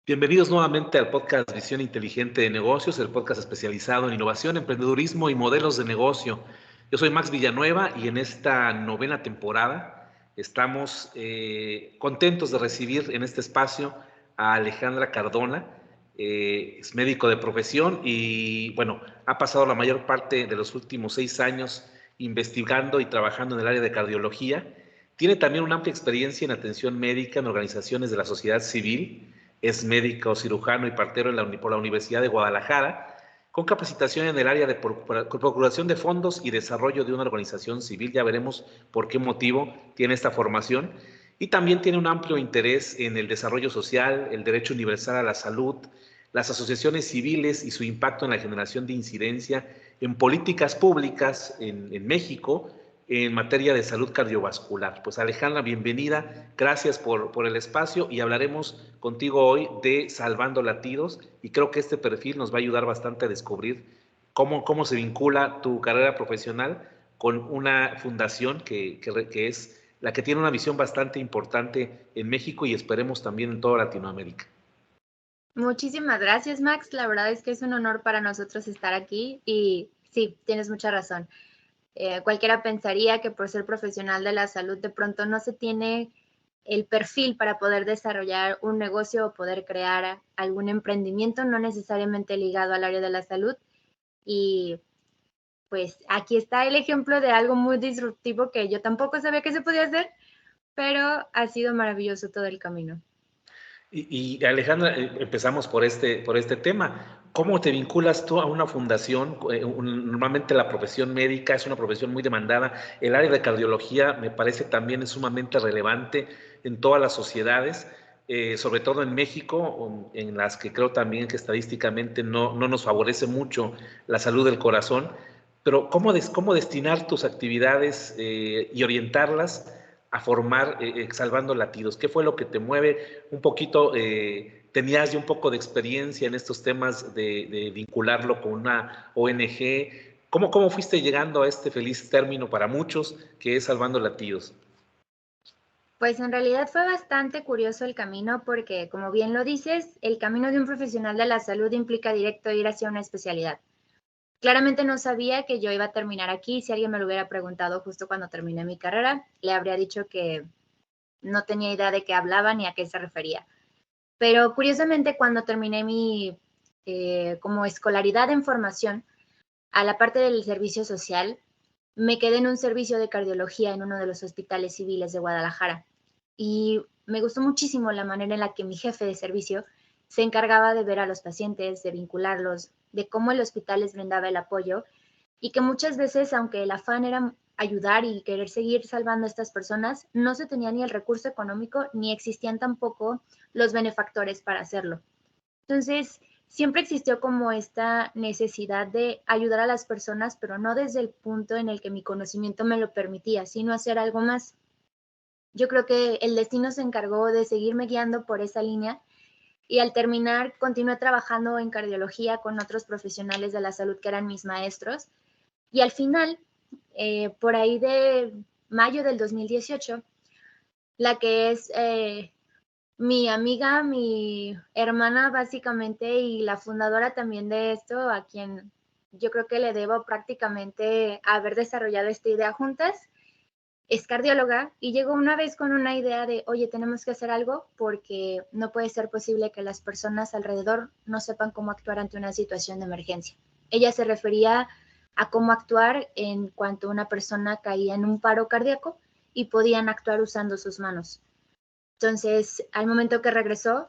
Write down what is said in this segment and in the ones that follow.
Bienvenidos nuevamente al podcast Visión Inteligente de Negocios, el podcast especializado en innovación, emprendedurismo y modelos de negocio. Yo soy Max Villanueva y en esta novena temporada estamos contentos de recibir en este espacio a Alejandra Cardona. Es médico de profesión y bueno, ha pasado la mayor parte de los últimos 6 años investigando y trabajando en el área de cardiología. Tiene también una amplia experiencia en atención médica en organizaciones de la sociedad civil. Es médico, cirujano y partero por la Universidad de Guadalajara, con capacitación en el área de procuración de fondos y desarrollo de una organización civil. Ya veremos por qué motivo tiene esta formación. Y también tiene un amplio interés en el desarrollo social, el derecho universal a la salud, las asociaciones civiles y su impacto en la generación de incidencia en políticas públicas en México en materia de salud cardiovascular. Pues Alejandra, bienvenida, gracias por el espacio y hablaremos contigo hoy de Salvando Latidos y creo que este perfil nos va a ayudar bastante a descubrir cómo se vincula tu carrera profesional con una fundación que es la que tiene una visión bastante importante en México y esperemos también en toda Latinoamérica. Muchísimas gracias, Max. La verdad es que es un honor para nosotros estar aquí y sí, tienes mucha razón. Cualquiera pensaría que por ser profesional de la salud de pronto no se tiene el perfil para poder desarrollar un negocio o poder crear algún emprendimiento, no necesariamente ligado al área de la salud. Y pues aquí está el ejemplo de algo muy disruptivo que yo tampoco sabía que se podía hacer, pero ha sido maravilloso todo el camino. Y Alejandra, empezamos por este tema. ¿Cómo te vinculas tú a una fundación? Normalmente la profesión médica es una profesión muy demandada. El área de cardiología me parece también es sumamente relevante en todas las sociedades, sobre todo en México, en las que creo también que estadísticamente no nos favorece mucho la salud del corazón. Pero ¿cómo destinar tus actividades y orientarlas a formar Salvando Latidos? ¿Qué fue lo que te mueve? Un poquito, tenías ya un poco de experiencia en estos temas de vincularlo con una ONG. ¿Cómo fuiste llegando a este feliz término para muchos que es Salvando Latidos? Pues en realidad fue bastante curioso el camino porque, como bien lo dices, el camino de un profesional de la salud implica directo ir hacia una especialidad. Claramente no sabía que yo iba a terminar aquí. Si alguien me lo hubiera preguntado justo cuando terminé mi carrera, le habría dicho que no tenía idea de qué hablaba ni a qué se refería. Pero curiosamente, cuando terminé mi como escolaridad en formación, a la parte del servicio social, me quedé en un servicio de cardiología en uno de los hospitales civiles de Guadalajara. Y me gustó muchísimo la manera en la que mi jefe de servicio se encargaba de ver a los pacientes, de vincularlos, de cómo el hospital les brindaba el apoyo y que muchas veces, aunque el afán era ayudar y querer seguir salvando a estas personas, no se tenía ni el recurso económico ni existían tampoco los benefactores para hacerlo. Entonces, siempre existió como esta necesidad de ayudar a las personas, pero no desde el punto en el que mi conocimiento me lo permitía, sino hacer algo más. Yo creo que el destino se encargó de seguirme guiando por esa línea y al terminar continué trabajando en cardiología con otros profesionales de la salud que eran mis maestros y al final, por ahí de mayo del 2018, la que es mi amiga, mi hermana básicamente y la fundadora también de esto, a quien yo creo que le debo prácticamente haber desarrollado esta idea juntas, es cardióloga y llegó una vez con una idea de, oye, tenemos que hacer algo porque no puede ser posible que las personas alrededor no sepan cómo actuar ante una situación de emergencia. Ella se refería a cómo actuar en cuanto una persona caía en un paro cardíaco y podían actuar usando sus manos. Entonces, al momento que regresó,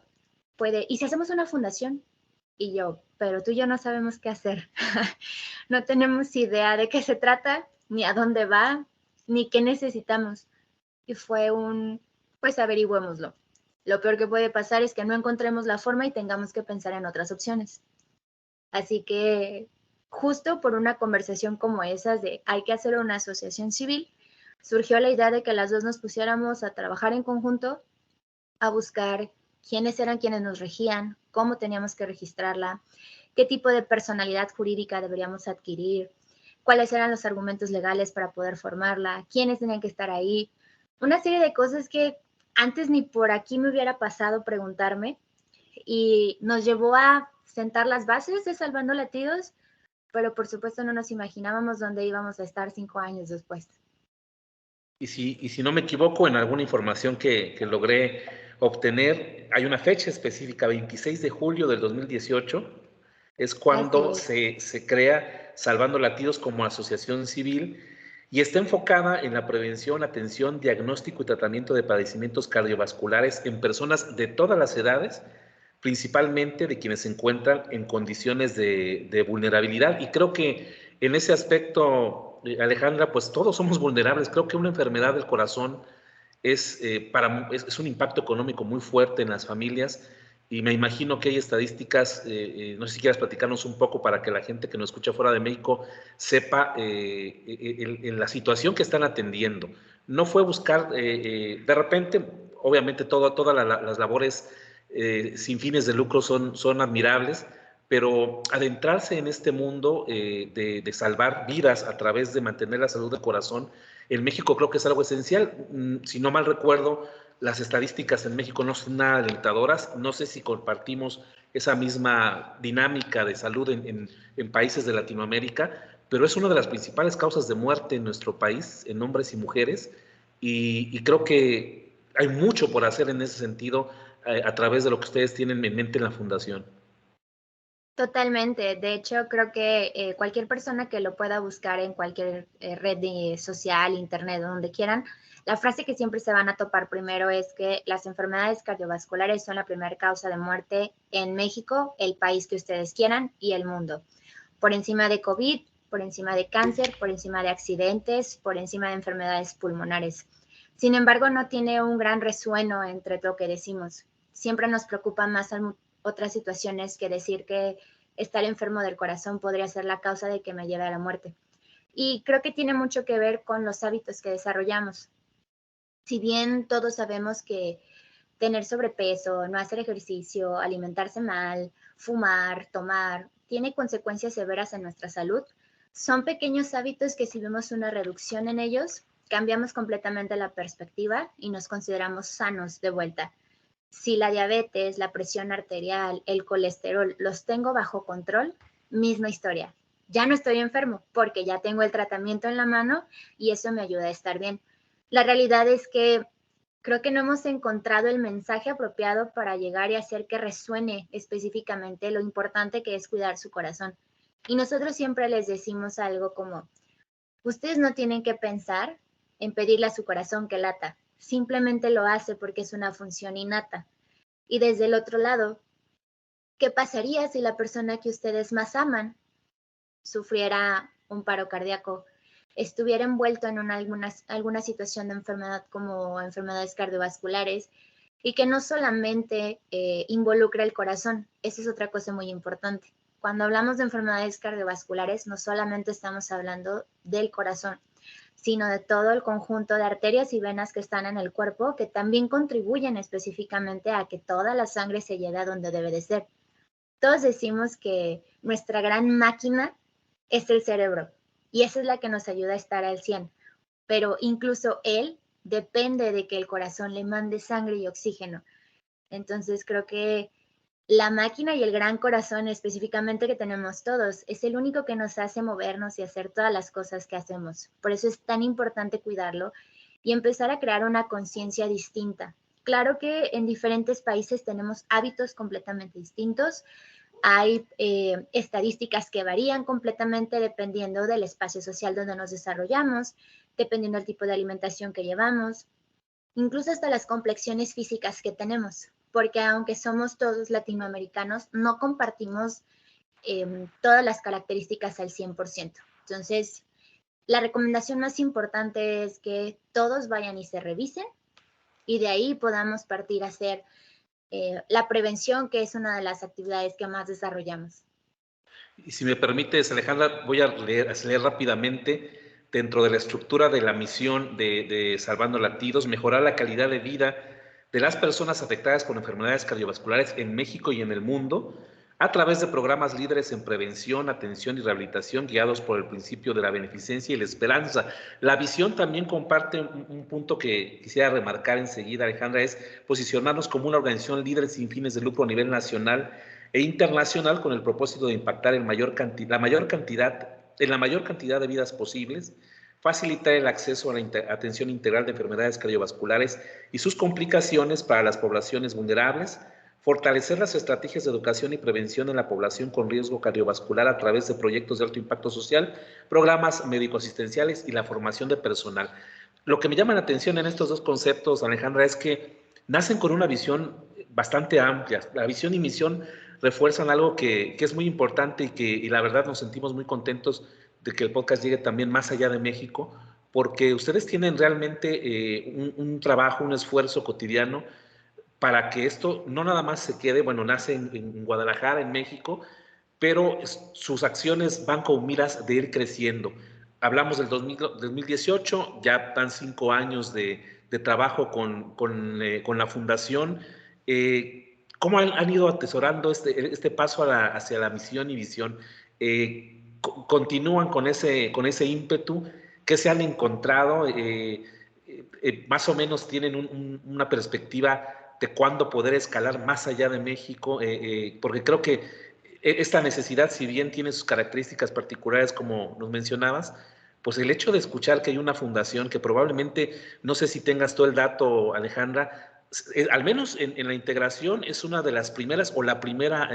¿y si hacemos una fundación? Y yo, pero tú y yo no sabemos qué hacer. No tenemos idea de qué se trata, ni a dónde va, ni qué necesitamos. Y fue pues averigüémoslo. Lo peor que puede pasar es que no encontremos la forma y tengamos que pensar en otras opciones. Así que justo por una conversación como esas de hay que hacer una asociación civil, surgió la idea de que las dos nos pusiéramos a trabajar en conjunto, a buscar quiénes eran quienes nos regían, cómo teníamos que registrarla, qué tipo de personalidad jurídica deberíamos adquirir, cuáles eran los argumentos legales para poder formarla, quiénes tenían que estar ahí, una serie de cosas que antes ni por aquí me hubiera pasado preguntarme y nos llevó a sentar las bases de Salvando Latidos, pero por supuesto no nos imaginábamos dónde íbamos a estar 5 años después. Y si no me equivoco, en alguna información que logré obtener, hay una fecha específica, 26 de julio del 2018, es cuando se crea Salvando Latidos como asociación civil y está enfocada en la prevención, atención, diagnóstico y tratamiento de padecimientos cardiovasculares en personas de todas las edades, principalmente de quienes se encuentran en condiciones de vulnerabilidad. Y creo que en ese aspecto, Alejandra, pues todos somos vulnerables. Creo que una enfermedad del corazón es un impacto económico muy fuerte en las familias y me imagino que hay estadísticas, no sé si quieras platicarnos un poco para que la gente que nos escucha fuera de México sepa en la situación que están atendiendo. No fue buscar, de repente, obviamente todas las labores sin fines de lucro son admirables, pero adentrarse en este mundo de salvar vidas a través de mantener la salud del corazón, en México creo que es algo esencial. Si no mal recuerdo, las estadísticas en México no son nada alentadoras. No sé si compartimos esa misma dinámica de salud en países de Latinoamérica, pero es una de las principales causas de muerte en nuestro país, en hombres y mujeres, y creo que hay mucho por hacer en ese sentido a través de lo que ustedes tienen en mente en la fundación. Totalmente. De hecho, creo que cualquier persona que lo pueda buscar en cualquier red social, internet, donde quieran, la frase que siempre se van a topar primero es que las enfermedades cardiovasculares son la primera causa de muerte en México, el país que ustedes quieran y el mundo. Por encima de COVID, por encima de cáncer, por encima de accidentes, por encima de enfermedades pulmonares. Sin embargo, no tiene un gran resueno entre lo que decimos. Siempre nos preocupa más otras situaciones que decir que estar enfermo del corazón podría ser la causa de que me lleve a la muerte. Y creo que tiene mucho que ver con los hábitos que desarrollamos. Si bien todos sabemos que tener sobrepeso, no hacer ejercicio, alimentarse mal, fumar, tomar, tiene consecuencias severas en nuestra salud, son pequeños hábitos que si vemos una reducción en ellos, cambiamos completamente la perspectiva y nos consideramos sanos de vuelta. Si la diabetes, la presión arterial, el colesterol los tengo bajo control, misma historia. Ya no estoy enfermo porque ya tengo el tratamiento en la mano y eso me ayuda a estar bien. La realidad es que creo que no hemos encontrado el mensaje apropiado para llegar y hacer que resuene específicamente lo importante que es cuidar su corazón. Y nosotros siempre les decimos algo como, ustedes no tienen que pensar en pedirle a su corazón que lata, simplemente lo hace porque es una función innata. Y desde el otro lado, ¿qué pasaría si la persona que ustedes más aman sufriera un paro cardíaco, estuviera envuelto en alguna situación de enfermedad como enfermedades cardiovasculares y que no solamente involucra el corazón? Esa es otra cosa muy importante. Cuando hablamos de enfermedades cardiovasculares, no solamente estamos hablando del corazón, sino de todo el conjunto de arterias y venas que están en el cuerpo, que también contribuyen específicamente a que toda la sangre se lleve a donde debe de ser. Todos decimos que nuestra gran máquina es el cerebro y esa es la que nos ayuda a estar al 100, pero incluso él depende de que el corazón le mande sangre y oxígeno. Entonces creo que la máquina y el gran corazón específicamente que tenemos todos es el único que nos hace movernos y hacer todas las cosas que hacemos. Por eso es tan importante cuidarlo y empezar a crear una conciencia distinta. Claro que en diferentes países tenemos hábitos completamente distintos. Hay estadísticas que varían completamente dependiendo del espacio social donde nos desarrollamos, dependiendo del tipo de alimentación que llevamos, incluso hasta las complexiones físicas que tenemos, porque aunque somos todos latinoamericanos, no compartimos todas las características al 100%. Entonces, la recomendación más importante es que todos vayan y se revisen y de ahí podamos partir a hacer la prevención, que es una de las actividades que más desarrollamos. Y si me permites, Alejandra, voy a leer rápidamente dentro de la estructura de la misión de Salvando Latidos, mejorar la calidad de vida de las personas afectadas por enfermedades cardiovasculares en México y en el mundo, a través de programas líderes en prevención, atención y rehabilitación guiados por el principio de la beneficencia y la esperanza. La visión también comparte un punto que quisiera remarcar enseguida, Alejandra, es posicionarnos como una organización líder sin fines de lucro a nivel nacional e internacional con el propósito de impactar en la mayor cantidad de vidas posibles, facilitar el acceso a la atención integral de enfermedades cardiovasculares y sus complicaciones para las poblaciones vulnerables, fortalecer las estrategias de educación y prevención en la población con riesgo cardiovascular a través de proyectos de alto impacto social, programas médico-asistenciales y la formación de personal. Lo que me llama la atención en estos dos conceptos, Alejandra, es que nacen con una visión bastante amplia. La visión y misión refuerzan algo que es muy importante y la verdad nos sentimos muy contentos de que el podcast llegue también más allá de México, porque ustedes tienen realmente un trabajo, un esfuerzo cotidiano para que esto no nada más se quede, bueno, nace en Guadalajara, en México, pero sus acciones van con miras de ir creciendo. Hablamos del 2018, ya dan 5 años de trabajo con la fundación. ¿Cómo han ido atesorando este paso hacia la misión y visión? ¿Continúan con ese ímpetu? ¿Qué se han encontrado? Más o menos tienen una perspectiva de cuándo poder escalar más allá de México, porque creo que esta necesidad, si bien tiene sus características particulares como nos mencionabas, pues el hecho de escuchar que hay una fundación que probablemente, no sé si tengas todo el dato, Alejandra, al menos en la integración es una de las primeras o la primera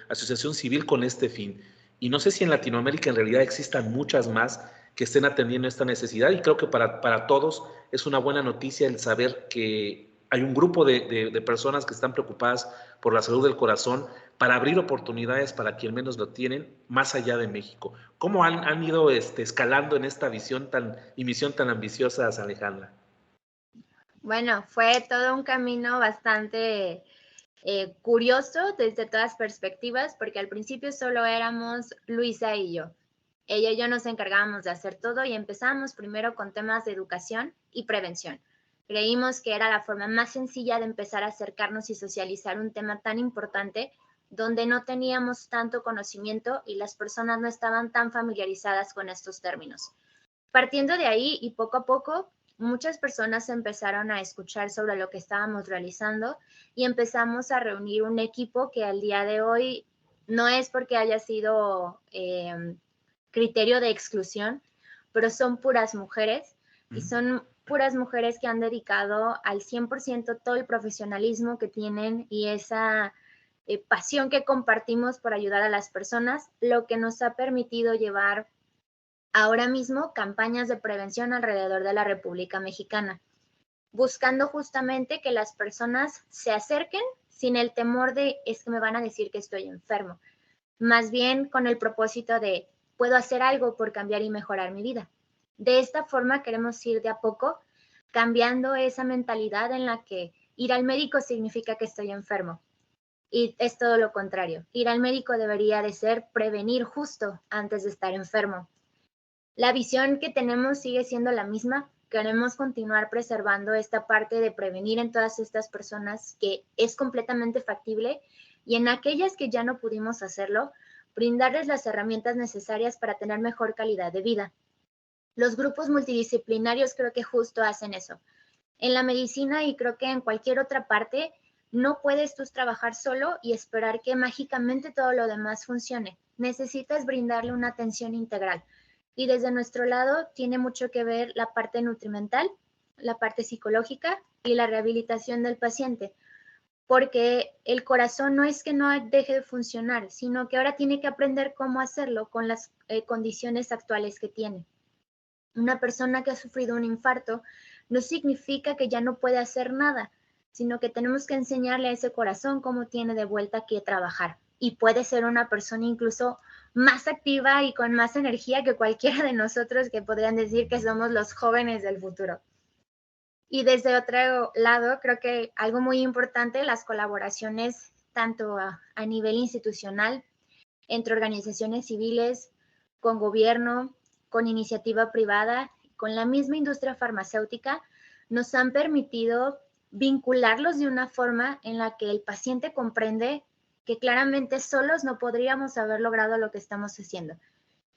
asociación civil con este fin. Y no sé si en Latinoamérica en realidad existan muchas más que estén atendiendo esta necesidad y creo que para todos es una buena noticia el saber que hay un grupo de personas que están preocupadas por la salud del corazón para abrir oportunidades para quien menos lo tienen más allá de México. ¿Cómo han ido escalando en esta visión y misión tan ambiciosas, Alejandra? Bueno, fue todo un camino bastante curioso desde todas perspectivas, porque al principio solo éramos Luisa y yo. Ella y yo nos encargábamos de hacer todo y empezamos primero con temas de educación y prevención. Creímos que era la forma más sencilla de empezar a acercarnos y socializar un tema tan importante donde no teníamos tanto conocimiento y las personas no estaban tan familiarizadas con estos términos. Partiendo de ahí y poco a poco, muchas personas empezaron a escuchar sobre lo que estábamos realizando y empezamos a reunir un equipo que al día de hoy no es porque haya sido criterio de exclusión, pero son puras mujeres y son puras mujeres que han dedicado al 100% todo el profesionalismo que tienen y esa pasión que compartimos por ayudar a las personas, lo que nos ha permitido llevar ahora mismo campañas de prevención alrededor de la República Mexicana, buscando justamente que las personas se acerquen sin el temor de es que me van a decir que estoy enfermo, más bien con el propósito de puedo hacer algo por cambiar y mejorar mi vida. De esta forma queremos ir de a poco cambiando esa mentalidad en la que ir al médico significa que estoy enfermo. Y es todo lo contrario. Ir al médico debería de ser prevenir justo antes de estar enfermo. La visión que tenemos sigue siendo la misma. Queremos continuar preservando esta parte de prevenir en todas estas personas que es completamente factible y en aquellas que ya no pudimos hacerlo, brindarles las herramientas necesarias para tener mejor calidad de vida. Los grupos multidisciplinarios creo que justo hacen eso. En la medicina y creo que en cualquier otra parte, no puedes tú trabajar solo y esperar que mágicamente todo lo demás funcione. Necesitas brindarle una atención integral. Y desde nuestro lado tiene mucho que ver la parte nutrimental, la parte psicológica y la rehabilitación del paciente, porque el corazón no es que no deje de funcionar, sino que ahora tiene que aprender cómo hacerlo con las condiciones actuales que tiene. Una persona que ha sufrido un infarto no significa que ya no puede hacer nada, sino que tenemos que enseñarle a ese corazón cómo tiene de vuelta que trabajar. Y puede ser una persona incluso más activa y con más energía que cualquiera de nosotros que podrían decir que somos los jóvenes del futuro. Y desde otro lado, creo que algo muy importante, las colaboraciones tanto a nivel institucional, entre organizaciones civiles, con gobierno, con iniciativa privada, con la misma industria farmacéutica, nos han permitido vincularlos de una forma en la que el paciente comprende que claramente solos no podríamos haber logrado lo que estamos haciendo.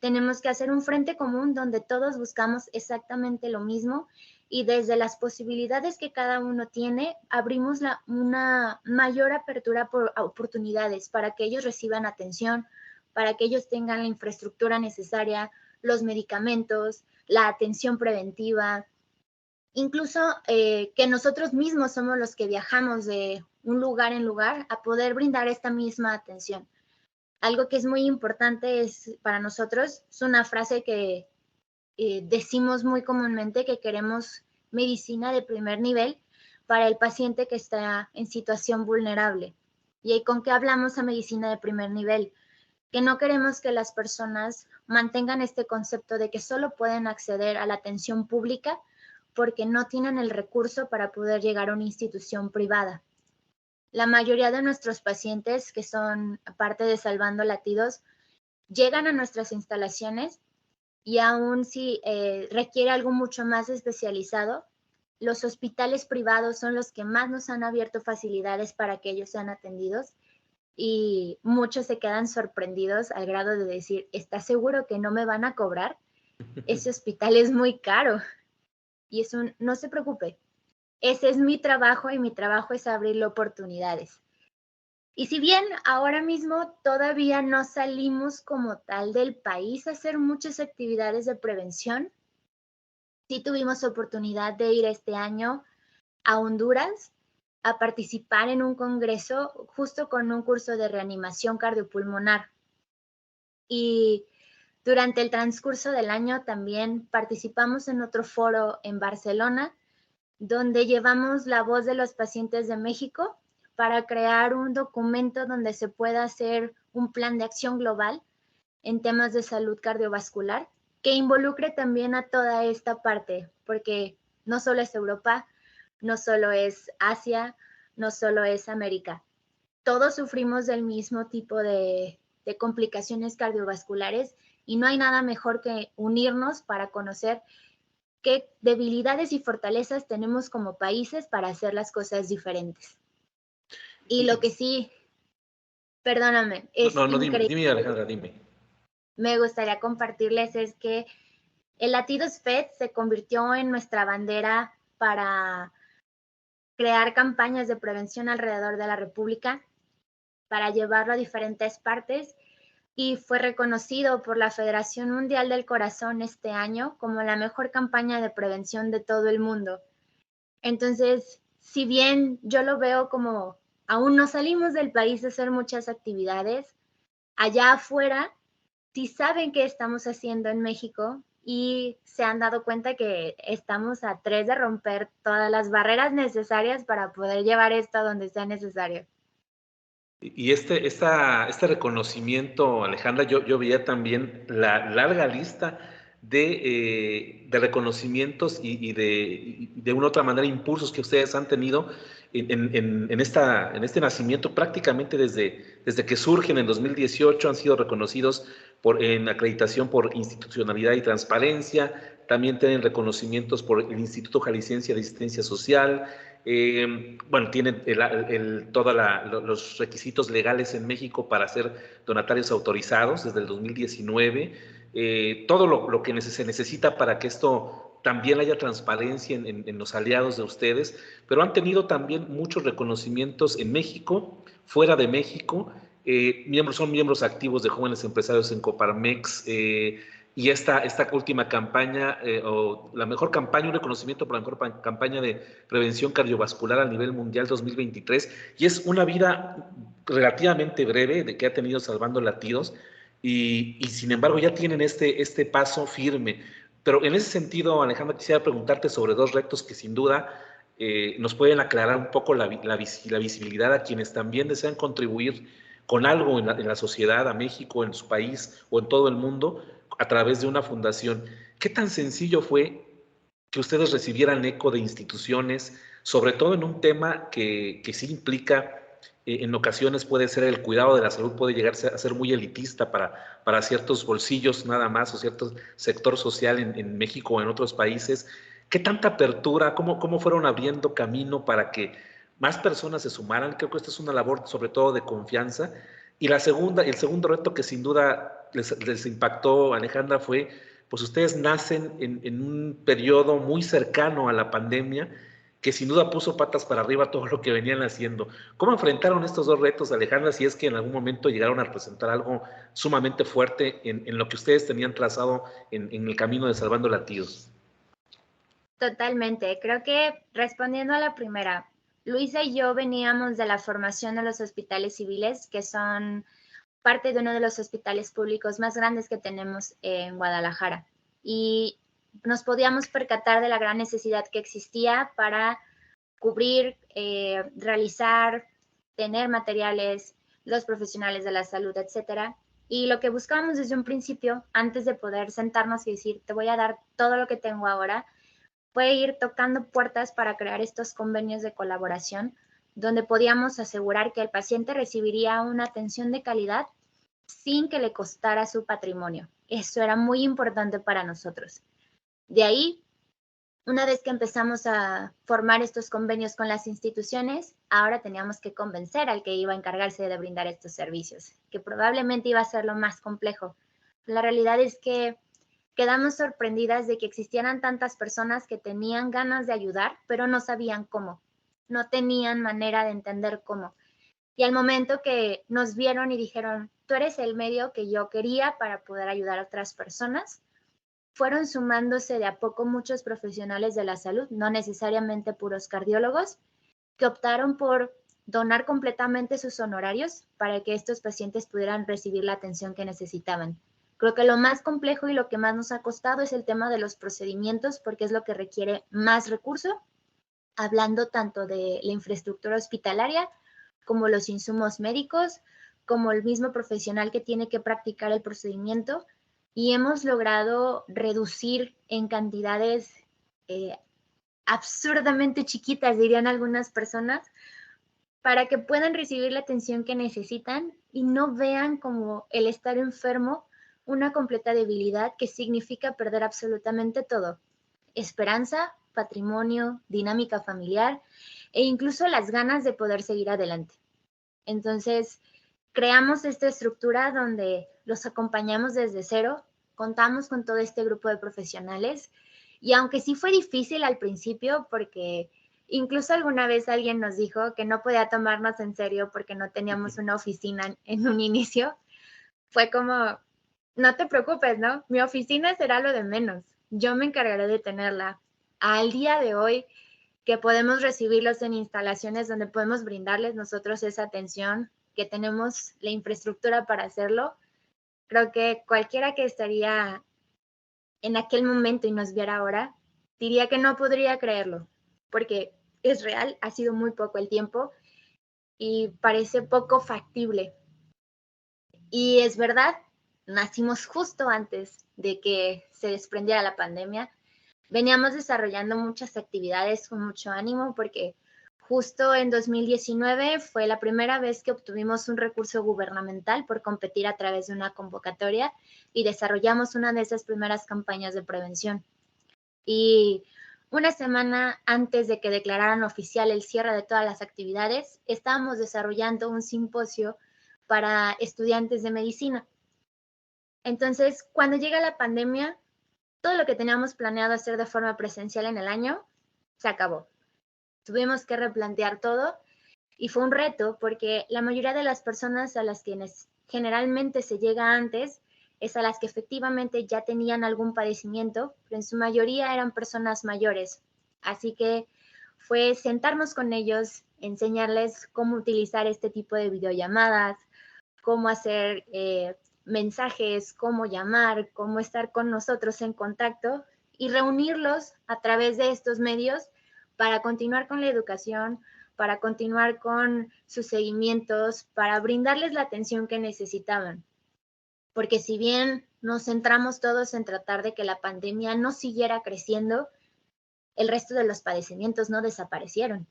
Tenemos que hacer un frente común donde todos buscamos exactamente lo mismo y desde las posibilidades que cada uno tiene, abrimos una mayor apertura por oportunidades para que ellos reciban atención, para que ellos tengan la infraestructura necesaria, los medicamentos, la atención preventiva, incluso que nosotros mismos somos los que viajamos de un lugar en lugar a poder brindar esta misma atención. Algo que es muy importante es para nosotros, es una frase que decimos muy comúnmente, que queremos medicina de primer nivel para el paciente que está en situación vulnerable. ¿Y ahí con qué hablamos a medicina de primer nivel? Que no queremos que las personas mantengan este concepto de que solo pueden acceder a la atención pública porque no tienen el recurso para poder llegar a una institución privada. La mayoría de nuestros pacientes que son parte de Salvando Latidos llegan a nuestras instalaciones y aún si requiere algo mucho más especializado, los hospitales privados son los que más nos han abierto facilidades para que ellos sean atendidos y muchos se quedan sorprendidos al grado de decir, ¿estás seguro que no me van a cobrar? Ese hospital es muy caro. Y es no se preocupe, ese es mi trabajo y mi trabajo es abrirle oportunidades. Y si bien ahora mismo todavía no salimos como tal del país a hacer muchas actividades de prevención, sí tuvimos oportunidad de ir este año a Honduras a participar en un congreso justo con un curso de reanimación cardiopulmonar. Y durante el transcurso del año también participamos en otro foro en Barcelona, donde llevamos la voz de los pacientes de México para crear un documento donde se pueda hacer un plan de acción global en temas de salud cardiovascular que involucre también a toda esta parte, porque no solo es Europa, no solo es Asia, no solo es América. Todos sufrimos del mismo tipo de complicaciones cardiovasculares y no hay nada mejor que unirnos para conocer qué debilidades y fortalezas tenemos como países para hacer las cosas diferentes. Y lo que sí, perdóname, es increíble. Dime, Alejandra, dime. Me gustaría compartirles es que el Latidos FED se convirtió en nuestra bandera para crear campañas de prevención alrededor de la República, para llevarlo a diferentes partes y fue reconocido por la Federación Mundial del Corazón este año como la mejor campaña de prevención de todo el mundo. Entonces, si bien yo lo veo como aún no salimos del país a hacer muchas actividades, allá afuera sí saben qué estamos haciendo en México y se han dado cuenta que estamos a 3 de romper todas las barreras necesarias para poder llevar esto a donde sea necesario. Y este reconocimiento, Alejandra, yo veía también la larga lista de reconocimientos y de una u otra manera impulsos que ustedes han tenido en este nacimiento prácticamente desde que surgen en 2018, han sido reconocidos en acreditación por institucionalidad y transparencia, también tienen reconocimientos por el Instituto Jalisciense de Asistencia Social. Bueno, tienen todos los requisitos legales en México para ser donatarios autorizados desde el 2019. Todo lo que se necesita para que esto también haya transparencia en los aliados de ustedes, pero han tenido también muchos reconocimientos en México, fuera de México. Son miembros activos de Jóvenes Empresarios en Coparmex. Y esta última campaña, o la mejor campaña, un reconocimiento por la mejor campaña de prevención cardiovascular a nivel mundial 2023, y es una vida relativamente breve de que ha tenido Salvando Latidos, y sin embargo ya tienen este paso firme. Pero en ese sentido, Alejandra, quisiera preguntarte sobre dos retos que sin duda nos pueden aclarar un poco la visibilidad a quienes también desean contribuir con algo en la sociedad, a México, en su país o en todo el mundo, a través de una fundación. ¿Qué tan sencillo fue que ustedes recibieran eco de instituciones, sobre todo en un tema que sí implica, en ocasiones puede ser el cuidado de la salud, puede llegar a ser muy elitista para ciertos bolsillos nada más, o cierto sector social en México o en otros países? ¿Qué tanta apertura, cómo fueron abriendo camino para que más personas se sumaran. Creo que esto es una labor sobre todo de confianza. Y el segundo reto que sin duda les impactó, Alejandra, fue, pues ustedes nacen en un periodo muy cercano a la pandemia, que sin duda puso patas para arriba todo lo que venían haciendo. ¿Cómo enfrentaron estos dos retos, Alejandra, si es que en algún momento llegaron a representar algo sumamente fuerte en lo que ustedes tenían trazado en el camino de Salvando Latidos? Totalmente. Creo que respondiendo a la primera, Luisa y yo veníamos de la formación de los hospitales civiles, que son parte de uno de los hospitales públicos más grandes que tenemos en Guadalajara. Y nos podíamos percatar de la gran necesidad que existía para cubrir, realizar, tener materiales, los profesionales de la salud, etcétera. Y lo que buscábamos desde un principio, antes de poder sentarnos y decir, te voy a dar todo lo que tengo ahora, fue ir tocando puertas para crear estos convenios de colaboración, donde podíamos asegurar que el paciente recibiría una atención de calidad sin que le costara su patrimonio. Eso era muy importante para nosotros. De ahí, una vez que empezamos a formar estos convenios con las instituciones, ahora teníamos que convencer al que iba a encargarse de brindar estos servicios, que probablemente iba a ser lo más complejo. La realidad es que quedamos sorprendidas de que existieran tantas personas que tenían ganas de ayudar, pero no sabían cómo, no tenían manera de entender cómo. Y al momento que nos vieron y dijeron, tú eres el medio que yo quería para poder ayudar a otras personas, fueron sumándose de a poco muchos profesionales de la salud, no necesariamente puros cardiólogos, que optaron por donar completamente sus honorarios para que estos pacientes pudieran recibir la atención que necesitaban. Creo que lo más complejo y lo que más nos ha costado es el tema de los procedimientos, porque es lo que requiere más recurso, hablando tanto de la infraestructura hospitalaria como los insumos médicos, como el mismo profesional que tiene que practicar el procedimiento, y hemos logrado reducir en cantidades absurdamente chiquitas, dirían algunas personas, para que puedan recibir la atención que necesitan y no vean como el estar enfermo una completa debilidad que significa perder absolutamente todo: esperanza, patrimonio, dinámica familiar e incluso las ganas de poder seguir adelante. Entonces, creamos esta estructura donde los acompañamos desde cero, contamos con todo este grupo de profesionales, y aunque sí fue difícil al principio, porque incluso alguna vez alguien nos dijo que no podía tomarnos en serio porque no teníamos una oficina en un inicio, fue como, no te preocupes, ¿no? Mi oficina será lo de menos, yo me encargaré de tenerla. Al día de hoy, que podemos recibirlos en instalaciones donde podemos brindarles nosotros esa atención, que tenemos la infraestructura para hacerlo, creo que cualquiera que estaría en aquel momento y nos viera ahora, diría que no podría creerlo, porque es real, ha sido muy poco el tiempo y parece poco factible. Y es verdad, nacimos justo antes de que se desprendiera la pandemia. Veníamos desarrollando muchas actividades con mucho ánimo, porque justo en 2019 fue la primera vez que obtuvimos un recurso gubernamental por competir a través de una convocatoria y desarrollamos una de esas primeras campañas de prevención. Y una semana antes de que declararan oficial el cierre de todas las actividades, estábamos desarrollando un simposio para estudiantes de medicina. Entonces, cuando llega la pandemia, todo lo que teníamos planeado hacer de forma presencial en el año se acabó. Tuvimos que replantear todo y fue un reto, porque la mayoría de las personas a las quienes generalmente se llega antes es a las que efectivamente ya tenían algún padecimiento, pero en su mayoría eran personas mayores. Así que fue sentarnos con ellos, enseñarles cómo utilizar este tipo de videollamadas, cómo hacer mensajes, cómo llamar, cómo estar con nosotros en contacto, y reunirlos a través de estos medios para continuar con la educación, para continuar con sus seguimientos, para brindarles la atención que necesitaban. Porque si bien nos centramos todos en tratar de que la pandemia no siguiera creciendo, el resto de los padecimientos no desaparecieron,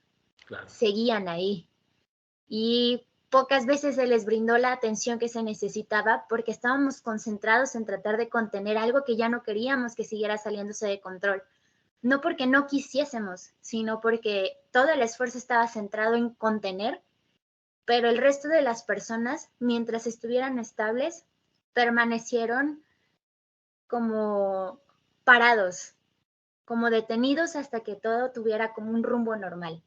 claro, seguían ahí. Y pocas veces se les brindó la atención que se necesitaba, porque estábamos concentrados en tratar de contener algo que ya no queríamos que siguiera saliéndose de control. no porque no quisiésemos, sino porque todo el esfuerzo estaba centrado en contener, pero el resto de las personas, mientras estuvieran estables, permanecieron como parados, como detenidos hasta que todo tuviera como un rumbo normal.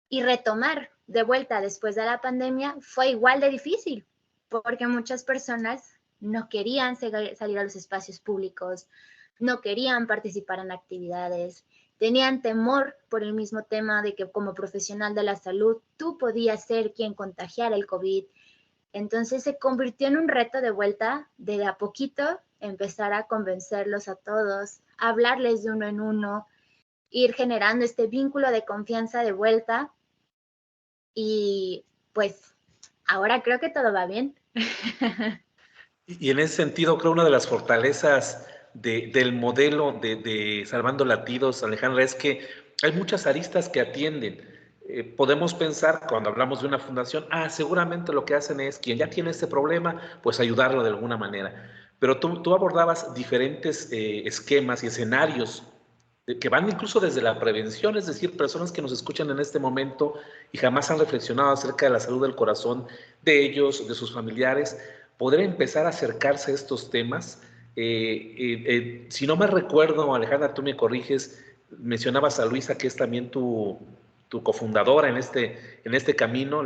Y retomar de vuelta después de la pandemia fue igual de difícil, porque muchas personas no querían salir a los espacios públicos, no querían participar en actividades, tenían temor por el mismo tema de que como profesional de la salud tú podías ser quien contagiara el COVID. Entonces se convirtió en un reto de vuelta de a poquito empezar a convencerlos a todos, hablarles de uno en uno, ir generando este vínculo de confianza de vuelta y pues ahora creo que todo va bien. Y en ese sentido, creo una de las fortalezas del modelo de Salvando Latidos, Alejandra, es que hay muchas aristas que atienden. Podemos pensar cuando hablamos de una fundación, seguramente lo que hacen es quien ya tiene este problema, pues ayudarlo de alguna manera. Pero tú abordabas diferentes esquemas y escenarios que van incluso desde la prevención, es decir, personas que nos escuchan en este momento y jamás han reflexionado acerca de la salud del corazón de ellos, de sus familiares, poder empezar a acercarse a estos temas. Si no me recuerdo, Alejandra, tú me corriges, mencionabas a Luisa, que es también tu cofundadora en este camino,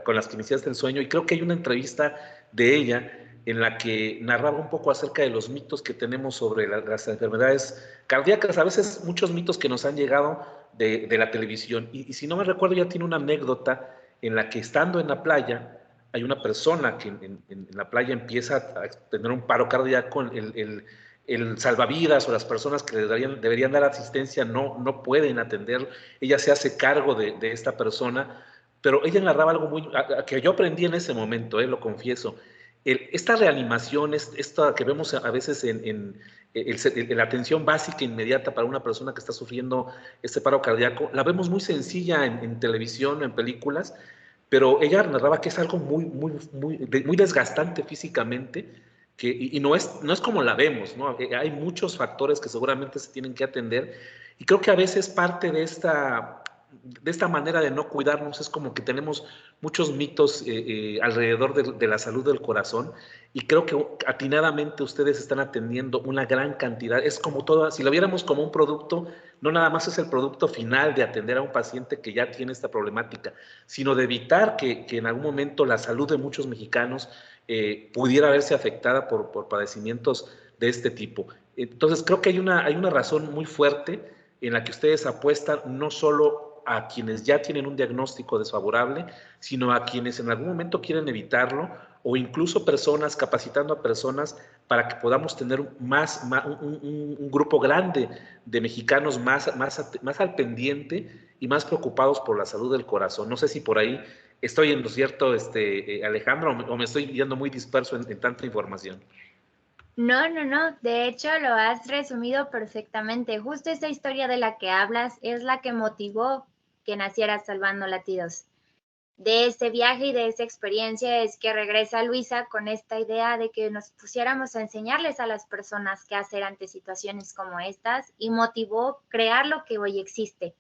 con las que iniciaste el sueño, y creo que hay una entrevista de ella en la que narraba un poco acerca de los mitos que tenemos sobre las enfermedades cardíacas, a veces muchos mitos que nos han llegado de la televisión. Y si no me recuerdo, ya tiene una anécdota en la que estando en la playa, hay una persona que en la playa empieza a tener un paro cardíaco, el salvavidas o las personas que deberían dar asistencia no pueden atender, ella se hace cargo de esta persona, pero ella narraba algo que yo aprendí en ese momento, lo confieso. Esta reanimación, esta que vemos a veces en la atención básica inmediata para una persona que está sufriendo este paro cardíaco, la vemos muy sencilla en televisión, en películas, pero ella narraba que es algo muy desgastante físicamente, y no es como la vemos, ¿no? Hay muchos factores que seguramente se tienen que atender, y creo que a veces parte de esta manera de no cuidarnos es como que tenemos muchos mitos alrededor de la salud del corazón, y creo que atinadamente ustedes están atendiendo una gran cantidad. Es como todo, si lo viéramos como un producto, no nada más es el producto final de atender a un paciente que ya tiene esta problemática, sino de evitar que en algún momento la salud de muchos mexicanos pudiera verse afectada por padecimientos de este tipo. Entonces creo que hay una razón muy fuerte en la que ustedes apuestan no solo a quienes ya tienen un diagnóstico desfavorable, sino a quienes en algún momento quieren evitarlo, o incluso personas, capacitando a personas para que podamos tener un grupo grande de mexicanos más al pendiente y más preocupados por la salud del corazón. No sé si por ahí estoy en lo cierto, Alejandro, o me estoy yendo muy disperso en tanta información. No, no, no. De hecho, lo has resumido perfectamente. Justo esta historia de la que hablas es la que motivó que naciera Salvando Latidos. De este viaje y de esa experiencia es que regresa Luisa con esta idea de que nos pusiéramos a enseñarles a las personas qué hacer ante situaciones como estas y motivó crear lo que hoy existe.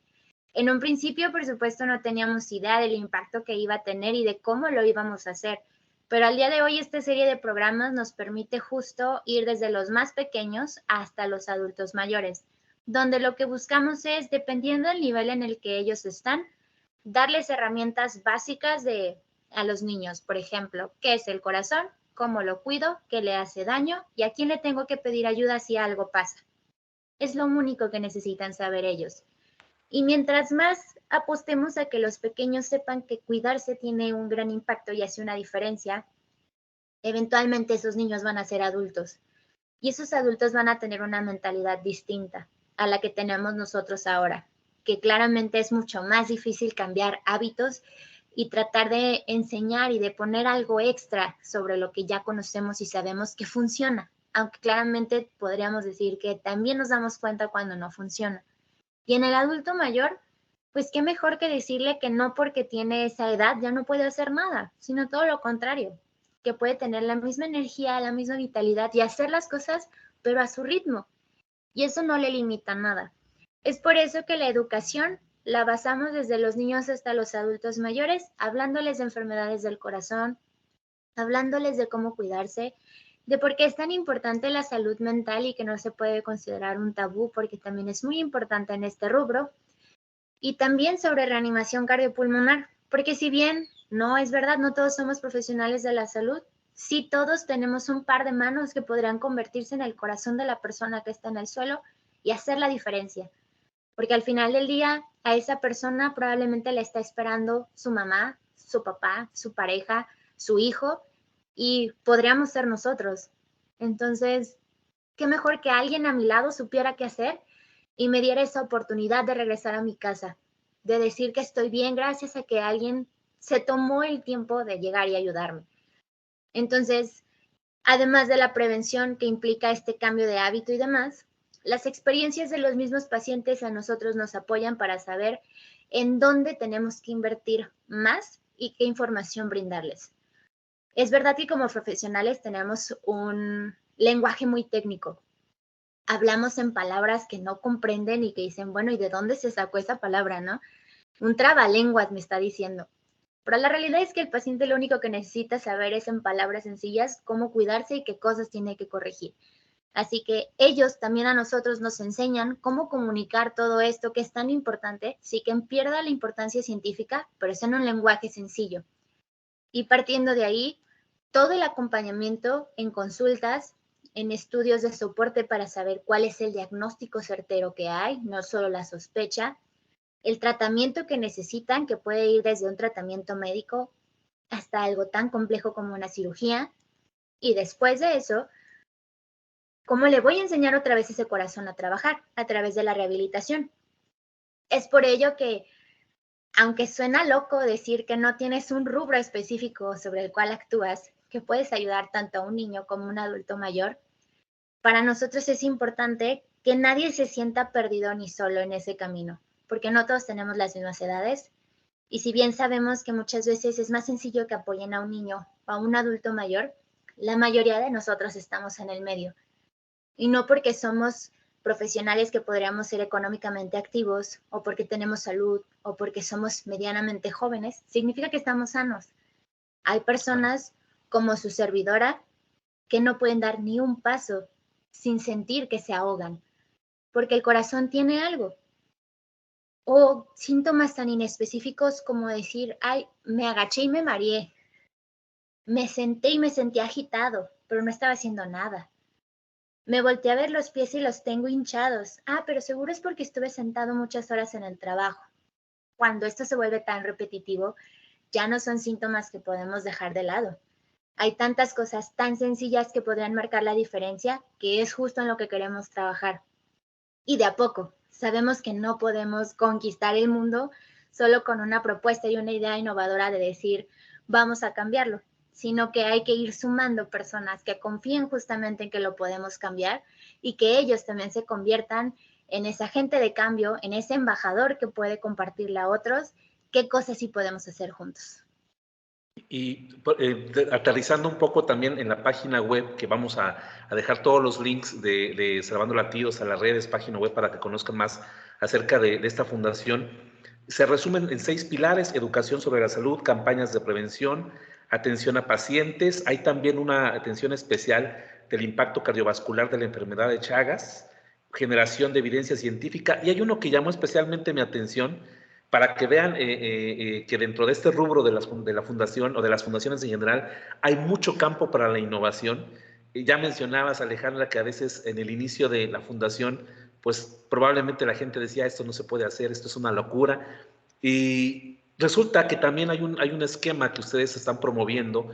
En un principio, por supuesto, no teníamos idea del impacto que iba a tener y de cómo lo íbamos a hacer, pero al día de hoy esta serie de programas nos permite justo ir desde los más pequeños hasta los adultos mayores, donde lo que buscamos es, dependiendo del nivel en el que ellos están, darles herramientas básicas a los niños, por ejemplo, qué es el corazón, cómo lo cuido, qué le hace daño y a quién le tengo que pedir ayuda si algo pasa. Es lo único que necesitan saber ellos. Y mientras más apostemos a que los pequeños sepan que cuidarse tiene un gran impacto y hace una diferencia, eventualmente esos niños van a ser adultos y esos adultos van a tener una mentalidad distinta a la que tenemos nosotros ahora, que claramente es mucho más difícil cambiar hábitos y tratar de enseñar y de poner algo extra sobre lo que ya conocemos y sabemos que funciona, aunque claramente podríamos decir que también nos damos cuenta cuando no funciona. Y en el adulto mayor, pues qué mejor que decirle que no porque tiene esa edad ya no puede hacer nada, sino todo lo contrario, que puede tener la misma energía, la misma vitalidad y hacer las cosas, pero a su ritmo. y eso no le limita nada. Es por eso que la educación la basamos desde los niños hasta los adultos mayores, hablándoles de enfermedades del corazón, hablándoles de cómo cuidarse, de por qué es tan importante la salud mental y que no se puede considerar un tabú, porque también es muy importante en este rubro, y también sobre reanimación cardiopulmonar, porque si bien no es verdad, no todos somos profesionales de la salud, sí todos tenemos un par de manos que podrían convertirse en el corazón de la persona que está en el suelo y hacer la diferencia. Porque al final del día a esa persona probablemente le está esperando su mamá, su papá, su pareja, su hijo, y podríamos ser nosotros. Entonces, qué mejor que alguien a mi lado supiera qué hacer y me diera esa oportunidad de regresar a mi casa, de decir que estoy bien gracias a que alguien se tomó el tiempo de llegar y ayudarme. Entonces, además de la prevención que implica este cambio de hábito y demás, las experiencias de los mismos pacientes a nosotros nos apoyan para saber en dónde tenemos que invertir más y qué información brindarles. Es verdad que como profesionales tenemos un lenguaje muy técnico. Hablamos en palabras que no comprenden y que dicen, bueno, ¿y de dónde se sacó esa palabra, no? Un trabalenguas me está diciendo. Pero la realidad es que el paciente lo único que necesita saber es en palabras sencillas cómo cuidarse y qué cosas tiene que corregir. Así que ellos también a nosotros nos enseñan cómo comunicar todo esto que es tan importante, sí que pierda la importancia científica, pero es en un lenguaje sencillo. Y partiendo de ahí, todo el acompañamiento en consultas, en estudios de soporte para saber cuál es el diagnóstico certero que hay, no solo la sospecha, el tratamiento que necesitan, que puede ir desde un tratamiento médico hasta algo tan complejo como una cirugía. Y después de eso, ¿cómo le voy a enseñar otra vez ese corazón a trabajar? A través de la rehabilitación. Es por ello que, aunque suena loco decir que no tienes un rubro específico sobre el cual actúas, que puedes ayudar tanto a un niño como a un adulto mayor, para nosotros es importante que nadie se sienta perdido ni solo en ese camino, porque no todos tenemos las mismas edades. Y si bien sabemos que muchas veces es más sencillo que apoyen a un niño o a un adulto mayor, la mayoría de nosotros estamos en el medio. Y no porque somos profesionales que podríamos ser económicamente activos o porque tenemos salud o porque somos medianamente jóvenes, significa que estamos sanos. Hay personas como su servidora que no pueden dar ni un paso sin sentir que se ahogan, porque el corazón tiene algo. O síntomas tan inespecíficos como decir, ay, me agaché y me mareé, me senté y me sentí agitado, pero no estaba haciendo nada. Me volteé a ver los pies y los tengo hinchados. Ah, pero seguro es porque estuve sentado muchas horas en el trabajo. Cuando esto se vuelve tan repetitivo, ya no son síntomas que podemos dejar de lado. Hay tantas cosas tan sencillas que podrían marcar la diferencia, que es justo en lo que queremos trabajar. Y de a poco, sabemos que no podemos conquistar el mundo solo con una propuesta y una idea innovadora de decir, vamos a cambiarlo, sino que hay que ir sumando personas que confíen justamente en que lo podemos cambiar y que ellos también se conviertan en ese agente de cambio, en ese embajador que puede compartirle a otros qué cosas sí podemos hacer juntos. Y aterrizando un poco también en la página web, que vamos a dejar todos los links de Salvando Latidos a las redes, página web, para que conozcan más acerca de esta fundación. Se resumen en 6 pilares: educación sobre la salud, campañas de prevención, atención a pacientes. Hay también una atención especial del impacto cardiovascular de la enfermedad de Chagas, generación de evidencia científica, y hay uno que llamó especialmente mi atención, para que vean que dentro de este rubro de la fundación o de las fundaciones en general hay mucho campo para la innovación. Ya mencionabas, Alejandra, que a veces en el inicio de la fundación, pues probablemente la gente decía, esto no se puede hacer, esto es una locura. Y resulta que también hay un esquema que ustedes están promoviendo,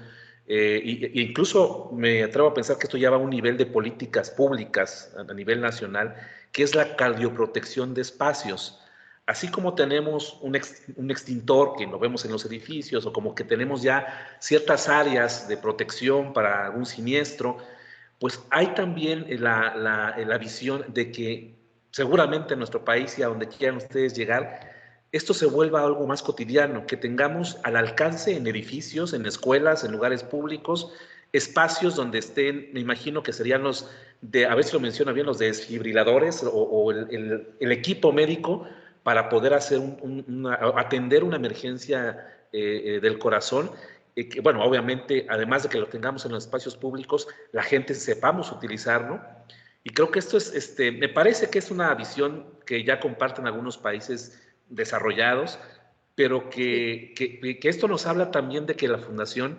e incluso me atrevo a pensar que esto ya va a un nivel de políticas públicas a nivel nacional, que es la cardioprotección de espacios. Así como tenemos un extintor que lo vemos en los edificios, o como que tenemos ya ciertas áreas de protección para algún siniestro, pues hay también la visión de que seguramente en nuestro país y a donde quieran ustedes llegar, esto se vuelva algo más cotidiano, que tengamos al alcance en edificios, en escuelas, en lugares públicos, espacios donde estén, me imagino que serían los de, a ver si lo menciona bien, los desfibriladores o el equipo médico para poder hacer atender una emergencia del corazón. Que, bueno, obviamente, además de que lo tengamos en los espacios públicos, la gente sepamos utilizarlo. Y creo que esto es, me parece que es una visión que ya comparten algunos países desarrollados, pero Sí. que esto nos habla también de que la fundación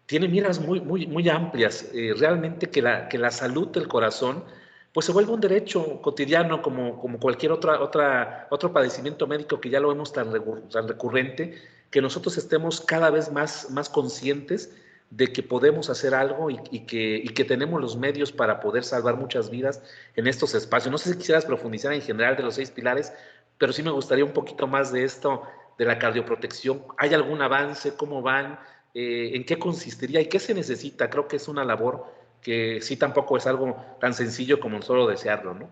tiene miras muy amplias. Realmente que la salud del corazón pues se vuelve un derecho cotidiano como cualquier otro padecimiento médico que ya lo vemos tan recurrente, que nosotros estemos cada vez más conscientes de que podemos hacer algo y que tenemos los medios para poder salvar muchas vidas en estos espacios. No sé si quisieras profundizar en general de los 6 pilares, pero sí me gustaría un poquito más de esto, de la cardioprotección. ¿Hay algún avance? ¿Cómo van? ¿En qué consistiría y qué se necesita? Creo que es una labor que sí tampoco es algo tan sencillo como solo desearlo, ¿no?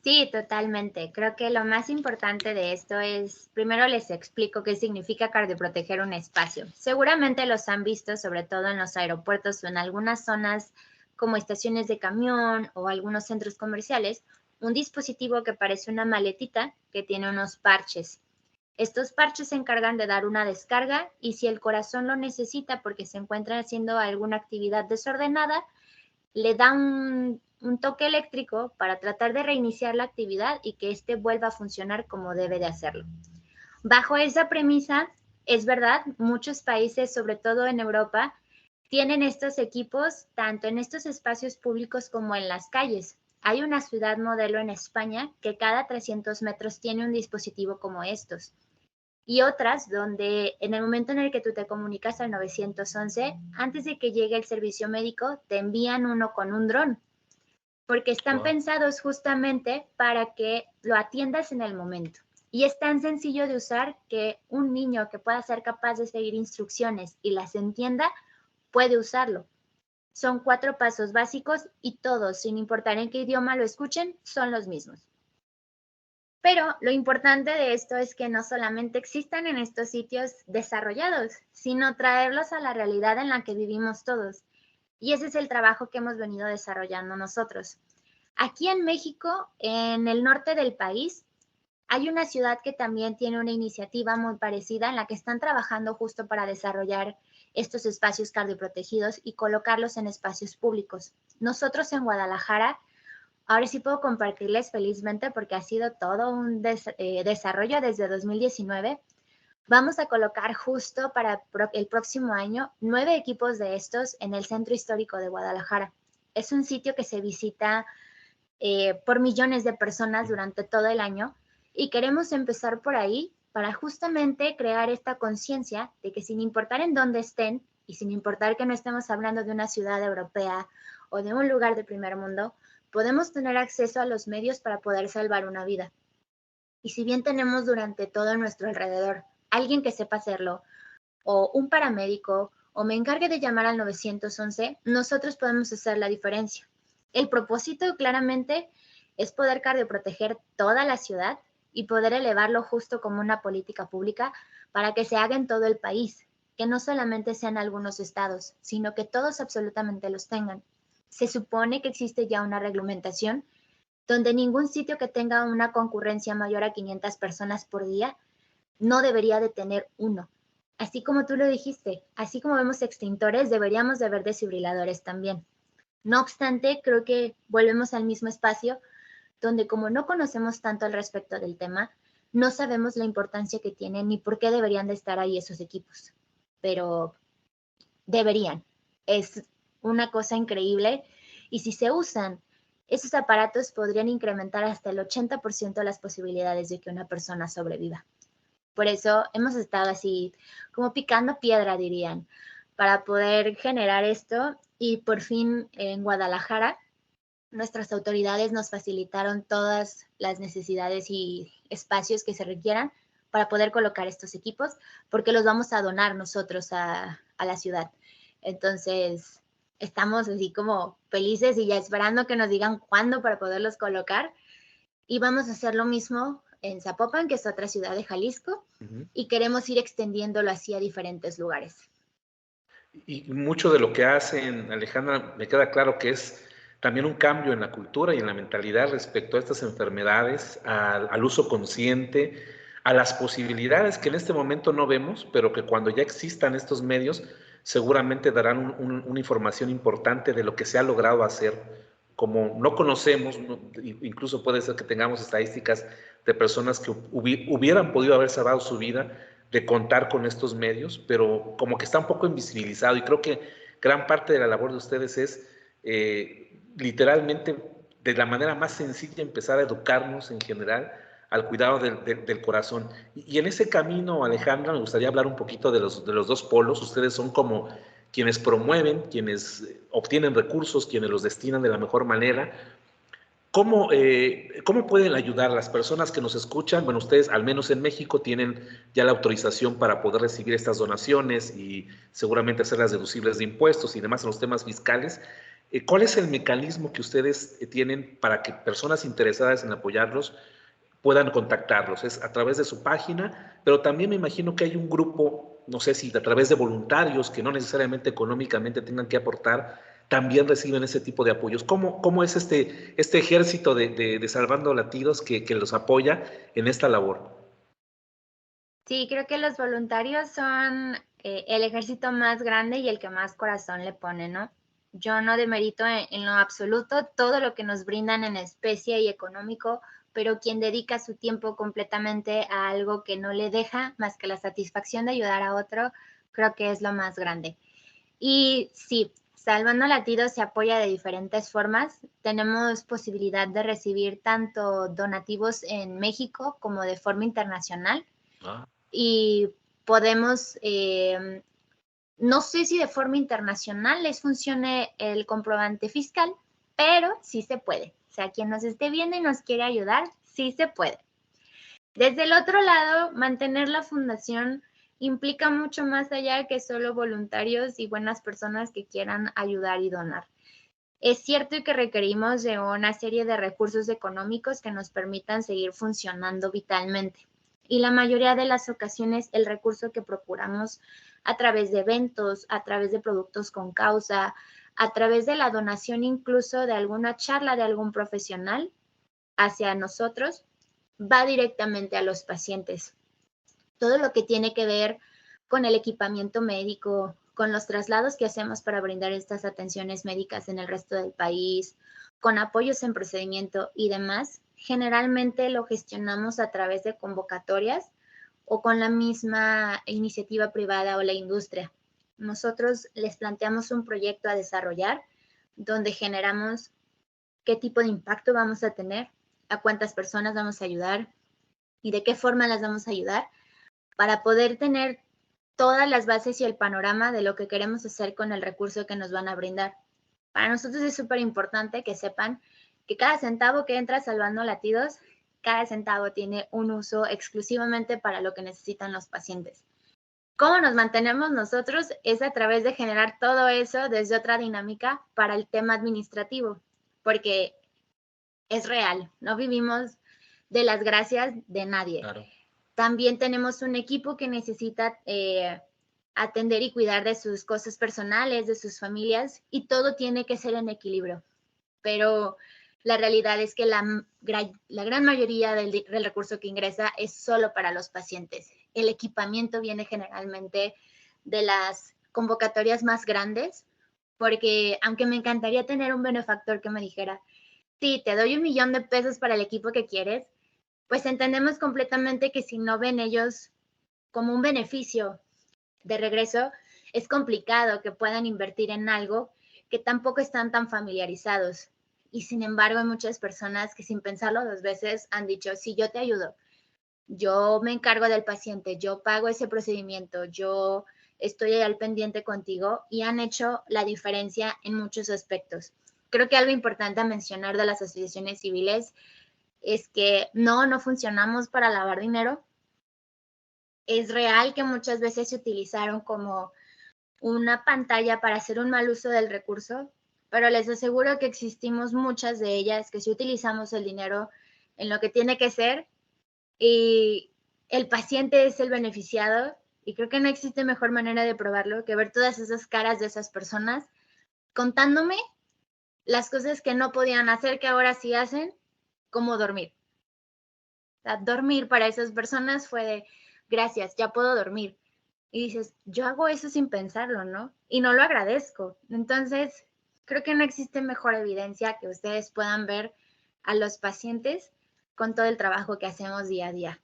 Sí, totalmente. Creo que lo más importante de esto es, primero les explico qué significa cardioproteger un espacio. Seguramente los han visto, sobre todo en los aeropuertos o en algunas zonas como estaciones de camión o algunos centros comerciales, un dispositivo que parece una maletita que tiene unos parches. Estos parches se encargan de dar una descarga y si el corazón lo necesita porque se encuentra haciendo alguna actividad desordenada, le da un toque eléctrico para tratar de reiniciar la actividad y que éste vuelva a funcionar como debe de hacerlo. Bajo esa premisa, es verdad, muchos países, sobre todo en Europa, tienen estos equipos tanto en estos espacios públicos como en las calles. Hay una ciudad modelo en España que cada 300 metros tiene un dispositivo como estos y otras donde en el momento en el que tú te comunicas al 911, antes de que llegue el servicio médico, te envían uno con un dron, porque están Wow. pensados justamente para que lo atiendas en el momento. Y es tan sencillo de usar que un niño que pueda ser capaz de seguir instrucciones y las entienda, puede usarlo. Son 4 pasos básicos y todos, sin importar en qué idioma lo escuchen, son los mismos. Pero lo importante de esto es que no solamente existan en estos sitios desarrollados, sino traerlos a la realidad en la que vivimos todos. Y ese es el trabajo que hemos venido desarrollando nosotros. Aquí en México, en el norte del país, hay una ciudad que también tiene una iniciativa muy parecida en la que están trabajando justo para desarrollar estos espacios cardioprotegidos y colocarlos en espacios públicos. Nosotros en Guadalajara, ahora sí puedo compartirles felizmente porque ha sido todo un desarrollo desde 2019. Vamos a colocar justo para el próximo año 9 equipos de estos en el Centro Histórico de Guadalajara. Es un sitio que se visita por millones de personas durante todo el año y queremos empezar por ahí para justamente crear esta conciencia de que sin importar en dónde estén y sin importar que no estemos hablando de una ciudad europea o de un lugar de primer mundo, podemos tener acceso a los medios para poder salvar una vida. Y si bien tenemos durante todo nuestro alrededor alguien que sepa hacerlo, o un paramédico, o me encargue de llamar al 911, nosotros podemos hacer la diferencia. El propósito claramente es poder cardioproteger toda la ciudad y poder elevarlo justo como una política pública para que se haga en todo el país, que no solamente sean algunos estados, sino que todos absolutamente los tengan. Se supone que existe ya una reglamentación donde ningún sitio que tenga una concurrencia mayor a 500 personas por día no debería de tener uno. Así como tú lo dijiste, así como vemos extintores, deberíamos de ver desfibriladores también. No obstante, creo que volvemos al mismo espacio donde como no conocemos tanto al respecto del tema, no sabemos la importancia que tienen ni por qué deberían de estar ahí esos equipos. Pero deberían. Es una cosa increíble y si se usan, esos aparatos podrían incrementar hasta el 80% las posibilidades de que una persona sobreviva. Por eso hemos estado así como picando piedra, dirían, para poder generar esto y por fin en Guadalajara nuestras autoridades nos facilitaron todas las necesidades y espacios que se requieran para poder colocar estos equipos, porque los vamos a donar nosotros a la ciudad. Entonces, estamos así como felices y ya esperando que nos digan cuándo para poderlos colocar. Y vamos a hacer lo mismo en Zapopan, que es otra ciudad de Jalisco, Uh -huh. y queremos ir extendiéndolo así a diferentes lugares. Y mucho de lo que hacen, Alejandra, me queda claro que es también un cambio en la cultura y en la mentalidad respecto a estas enfermedades, al uso consciente, a las posibilidades que en este momento no vemos, pero que cuando ya existan estos medios, seguramente darán una información importante de lo que se ha logrado hacer. Como no conocemos, incluso puede ser que tengamos estadísticas de personas que hubieran podido haber salvado su vida de contar con estos medios, pero como que está un poco invisibilizado y creo que gran parte de la labor de ustedes es literalmente de la manera más sencilla empezar a educarnos en general al cuidado del corazón. Y en ese camino, Alejandra, me gustaría hablar un poquito de los dos polos. Ustedes son como quienes promueven, quienes obtienen recursos, quienes los destinan de la mejor manera. ¿Cómo pueden ayudar las personas que nos escuchan? Bueno, ustedes, al menos en México, tienen ya la autorización para poder recibir estas donaciones y seguramente hacerlas deducibles de impuestos y demás en los temas fiscales. ¿Cuál es el mecanismo que ustedes tienen para que personas interesadas en apoyarlos puedan contactarlos? ¿Es a través de su página? Pero también me imagino que hay un grupo, no sé si a través de voluntarios que no necesariamente económicamente tengan que aportar, también reciben ese tipo de apoyos. ¿Cómo es este ejército de Salvando Latidos que los apoya en esta labor? Sí, creo que los voluntarios son el ejército más grande y el que más corazón le pone, ¿no? Yo no demerito en lo absoluto todo lo que nos brindan en especie y económico, pero quien dedica su tiempo completamente a algo que no le deja más que la satisfacción de ayudar a otro, creo que es lo más grande. Y sí, Salvando Latidos se apoya de diferentes formas. Tenemos posibilidad de recibir tanto donativos en México como de forma internacional. Ah. Y podemos, no sé si de forma internacional les funcione el comprobante fiscal, pero sí se puede. O sea, quien nos esté viendo y nos quiere ayudar, sí se puede. Desde el otro lado, mantener la fundación implica mucho más allá que solo voluntarios y buenas personas que quieran ayudar y donar. Es cierto que requerimos de una serie de recursos económicos que nos permitan seguir funcionando vitalmente. Y la mayoría de las ocasiones el recurso que procuramos a través de eventos, a través de productos con causa, a través de la donación incluso de alguna charla de algún profesional hacia nosotros, va directamente a los pacientes. Todo lo que tiene que ver con el equipamiento médico, con los traslados que hacemos para brindar estas atenciones médicas en el resto del país, con apoyos en procedimiento y demás, generalmente lo gestionamos a través de convocatorias o con la misma iniciativa privada o la industria. Nosotros les planteamos un proyecto a desarrollar donde generamos qué tipo de impacto vamos a tener, a cuántas personas vamos a ayudar y de qué forma las vamos a ayudar para poder tener todas las bases y el panorama de lo que queremos hacer con el recurso que nos van a brindar. Para nosotros es súper importante que sepan que cada centavo que entra Salvando Latidos, cada centavo tiene un uso exclusivamente para lo que necesitan los pacientes. ¿Cómo nos mantenemos nosotros? Es a través de generar todo eso desde otra dinámica para el tema administrativo, porque es real, no vivimos de las gracias de nadie. Claro. También tenemos un equipo que necesita atender y cuidar de sus cosas personales, de sus familias, y todo tiene que ser en equilibrio. Pero la realidad es que la gran mayoría del recurso que ingresa es solo para los pacientes. El equipamiento viene generalmente de las convocatorias más grandes, porque aunque me encantaría tener un benefactor que me dijera, sí, te doy 1,000,000 de pesos para el equipo que quieres, pues entendemos completamente que si no ven ellos como un beneficio de regreso, es complicado que puedan invertir en algo que tampoco están tan familiarizados. Y sin embargo, hay muchas personas que sin pensarlo 2 veces han dicho, sí, yo te ayudo, yo me encargo del paciente, yo pago ese procedimiento, yo estoy ahí al pendiente contigo y han hecho la diferencia en muchos aspectos. Creo que algo importante a mencionar de las asociaciones civiles es que no funcionamos para lavar dinero. Es real que muchas veces se utilizaron como una pantalla para hacer un mal uso del recurso, pero les aseguro que existimos muchas de ellas que sí utilizamos el dinero en lo que tiene que ser y el paciente es el beneficiado Y creo que no existe mejor manera de probarlo que ver todas esas caras de esas personas contándome las cosas que no podían hacer, que ahora sí hacen, como dormir. O sea, dormir para esas personas fue de, gracias, ya puedo dormir. Y dices, yo hago eso sin pensarlo, ¿no? Y no lo agradezco. Entonces, creo que no existe mejor evidencia que ustedes puedan ver a los pacientes con todo el trabajo que hacemos día a día.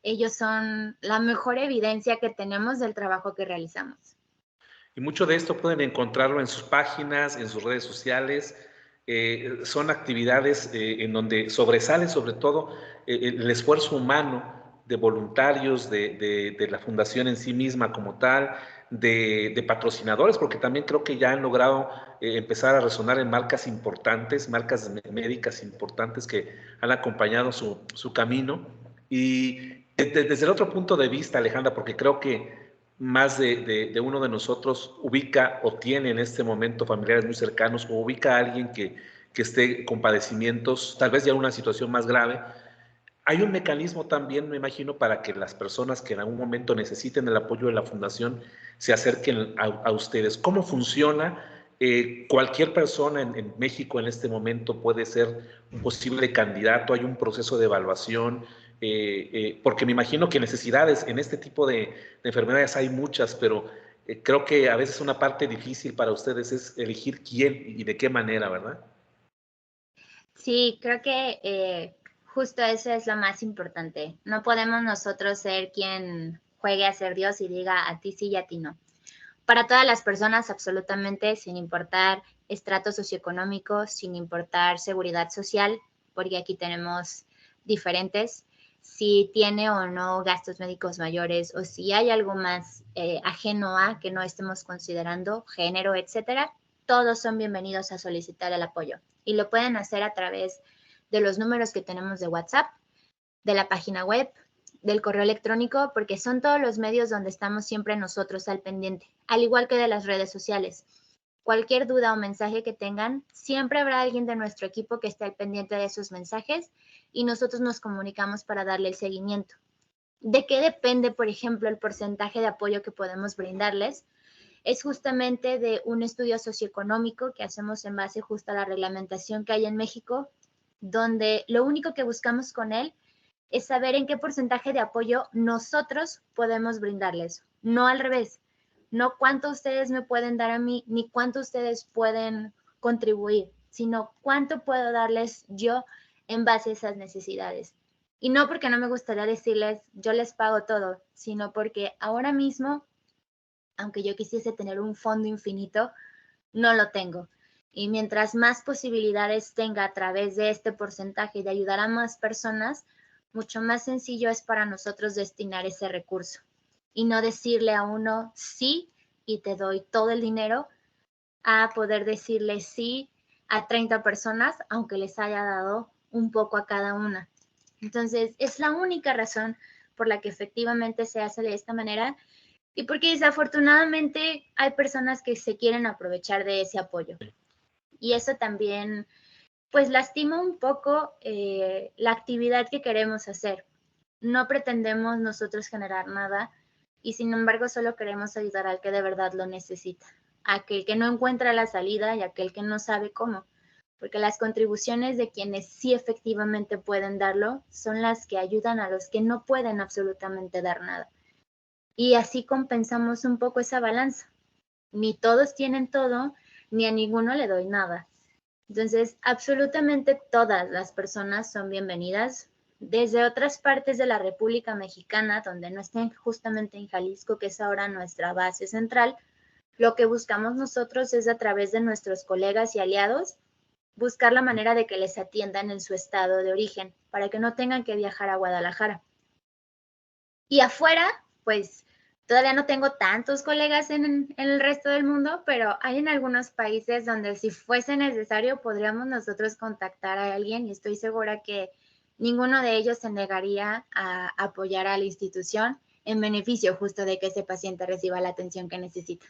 Ellos son la mejor evidencia que tenemos del trabajo que realizamos. Y mucho de esto pueden encontrarlo en sus páginas, en sus redes sociales. Son actividades en donde sobresale sobre todo el esfuerzo humano de voluntarios, de la fundación en sí misma como tal, de patrocinadores, porque también creo que ya han logrado empezar a resonar en marcas importantes, marcas médicas importantes que han acompañado su camino. Y desde el otro punto de vista, Alejandra, porque creo que más de uno de nosotros ubica o tiene en este momento familiares muy cercanos o ubica a alguien que esté con padecimientos, tal vez ya una situación más grave. Hay un mecanismo también, me imagino, para que las personas que en algún momento necesiten el apoyo de la fundación se acerquen a ustedes. ¿Cómo funciona? Cualquier persona en México en este momento puede ser un posible candidato, hay un proceso de evaluación, porque me imagino que necesidades en este tipo de enfermedades hay muchas, pero creo que a veces una parte difícil para ustedes es elegir quién y de qué manera, ¿verdad? Sí, creo que justo eso es lo más importante. No podemos nosotros ser quien juegue a ser Dios y diga a ti sí y a ti no. Para todas las personas, absolutamente, sin importar estrato socioeconómico, sin importar seguridad social, porque aquí tenemos diferentes, si tiene o no gastos médicos mayores o si hay algo más ajeno a que no estemos considerando, género, etcétera, todos son bienvenidos a solicitar el apoyo. Y lo pueden hacer a través de los números que tenemos de WhatsApp, de la página web, del correo electrónico, porque son todos los medios donde estamos siempre nosotros al pendiente, al igual que de las redes sociales. Cualquier duda o mensaje que tengan, siempre habrá alguien de nuestro equipo que esté al pendiente de esos mensajes y nosotros nos comunicamos para darle el seguimiento. ¿De qué depende, por ejemplo, el porcentaje de apoyo que podemos brindarles? Es justamente de un estudio socioeconómico que hacemos en base justo a la reglamentación que hay en México, donde lo único que buscamos con él es saber en qué porcentaje de apoyo nosotros podemos brindarles, no al revés, no cuánto ustedes me pueden dar a mí, ni cuánto ustedes pueden contribuir, sino cuánto puedo darles yo en base a esas necesidades. Y no porque no me gustaría decirles, yo les pago todo, sino porque ahora mismo, aunque yo quisiese tener un fondo infinito, no lo tengo. Y mientras más posibilidades tenga a través de este porcentaje de ayudar a más personas, mucho más sencillo es para nosotros destinar ese recurso y no decirle a uno sí y te doy todo el dinero, a poder decirle sí a 30 personas, aunque les haya dado un poco a cada una. Entonces, es la única razón por la que efectivamente se hace de esta manera y porque desafortunadamente hay personas que se quieren aprovechar de ese apoyo. Y eso también, pues, lastima un poco la actividad que queremos hacer. No pretendemos nosotros generar nada y sin embargo solo queremos ayudar al que de verdad lo necesita, a aquel que no encuentra la salida y a aquel que no sabe cómo, porque las contribuciones de quienes sí efectivamente pueden darlo son las que ayudan a los que no pueden absolutamente dar nada. Y así compensamos un poco esa balanza. Ni todos tienen todo, ni a ninguno le doy nada. Entonces, absolutamente todas las personas son bienvenidas desde otras partes de la República Mexicana, donde no estén justamente en Jalisco, que es ahora nuestra base central. Lo que buscamos nosotros es a través de nuestros colegas y aliados buscar la manera de que les atiendan en su estado de origen, para que no tengan que viajar a Guadalajara. Y afuera, pues todavía no tengo tantos colegas en el resto del mundo, pero hay en algunos países donde si fuese necesario podríamos nosotros contactar a alguien y estoy segura que ninguno de ellos se negaría a apoyar a la institución en beneficio justo de que ese paciente reciba la atención que necesita.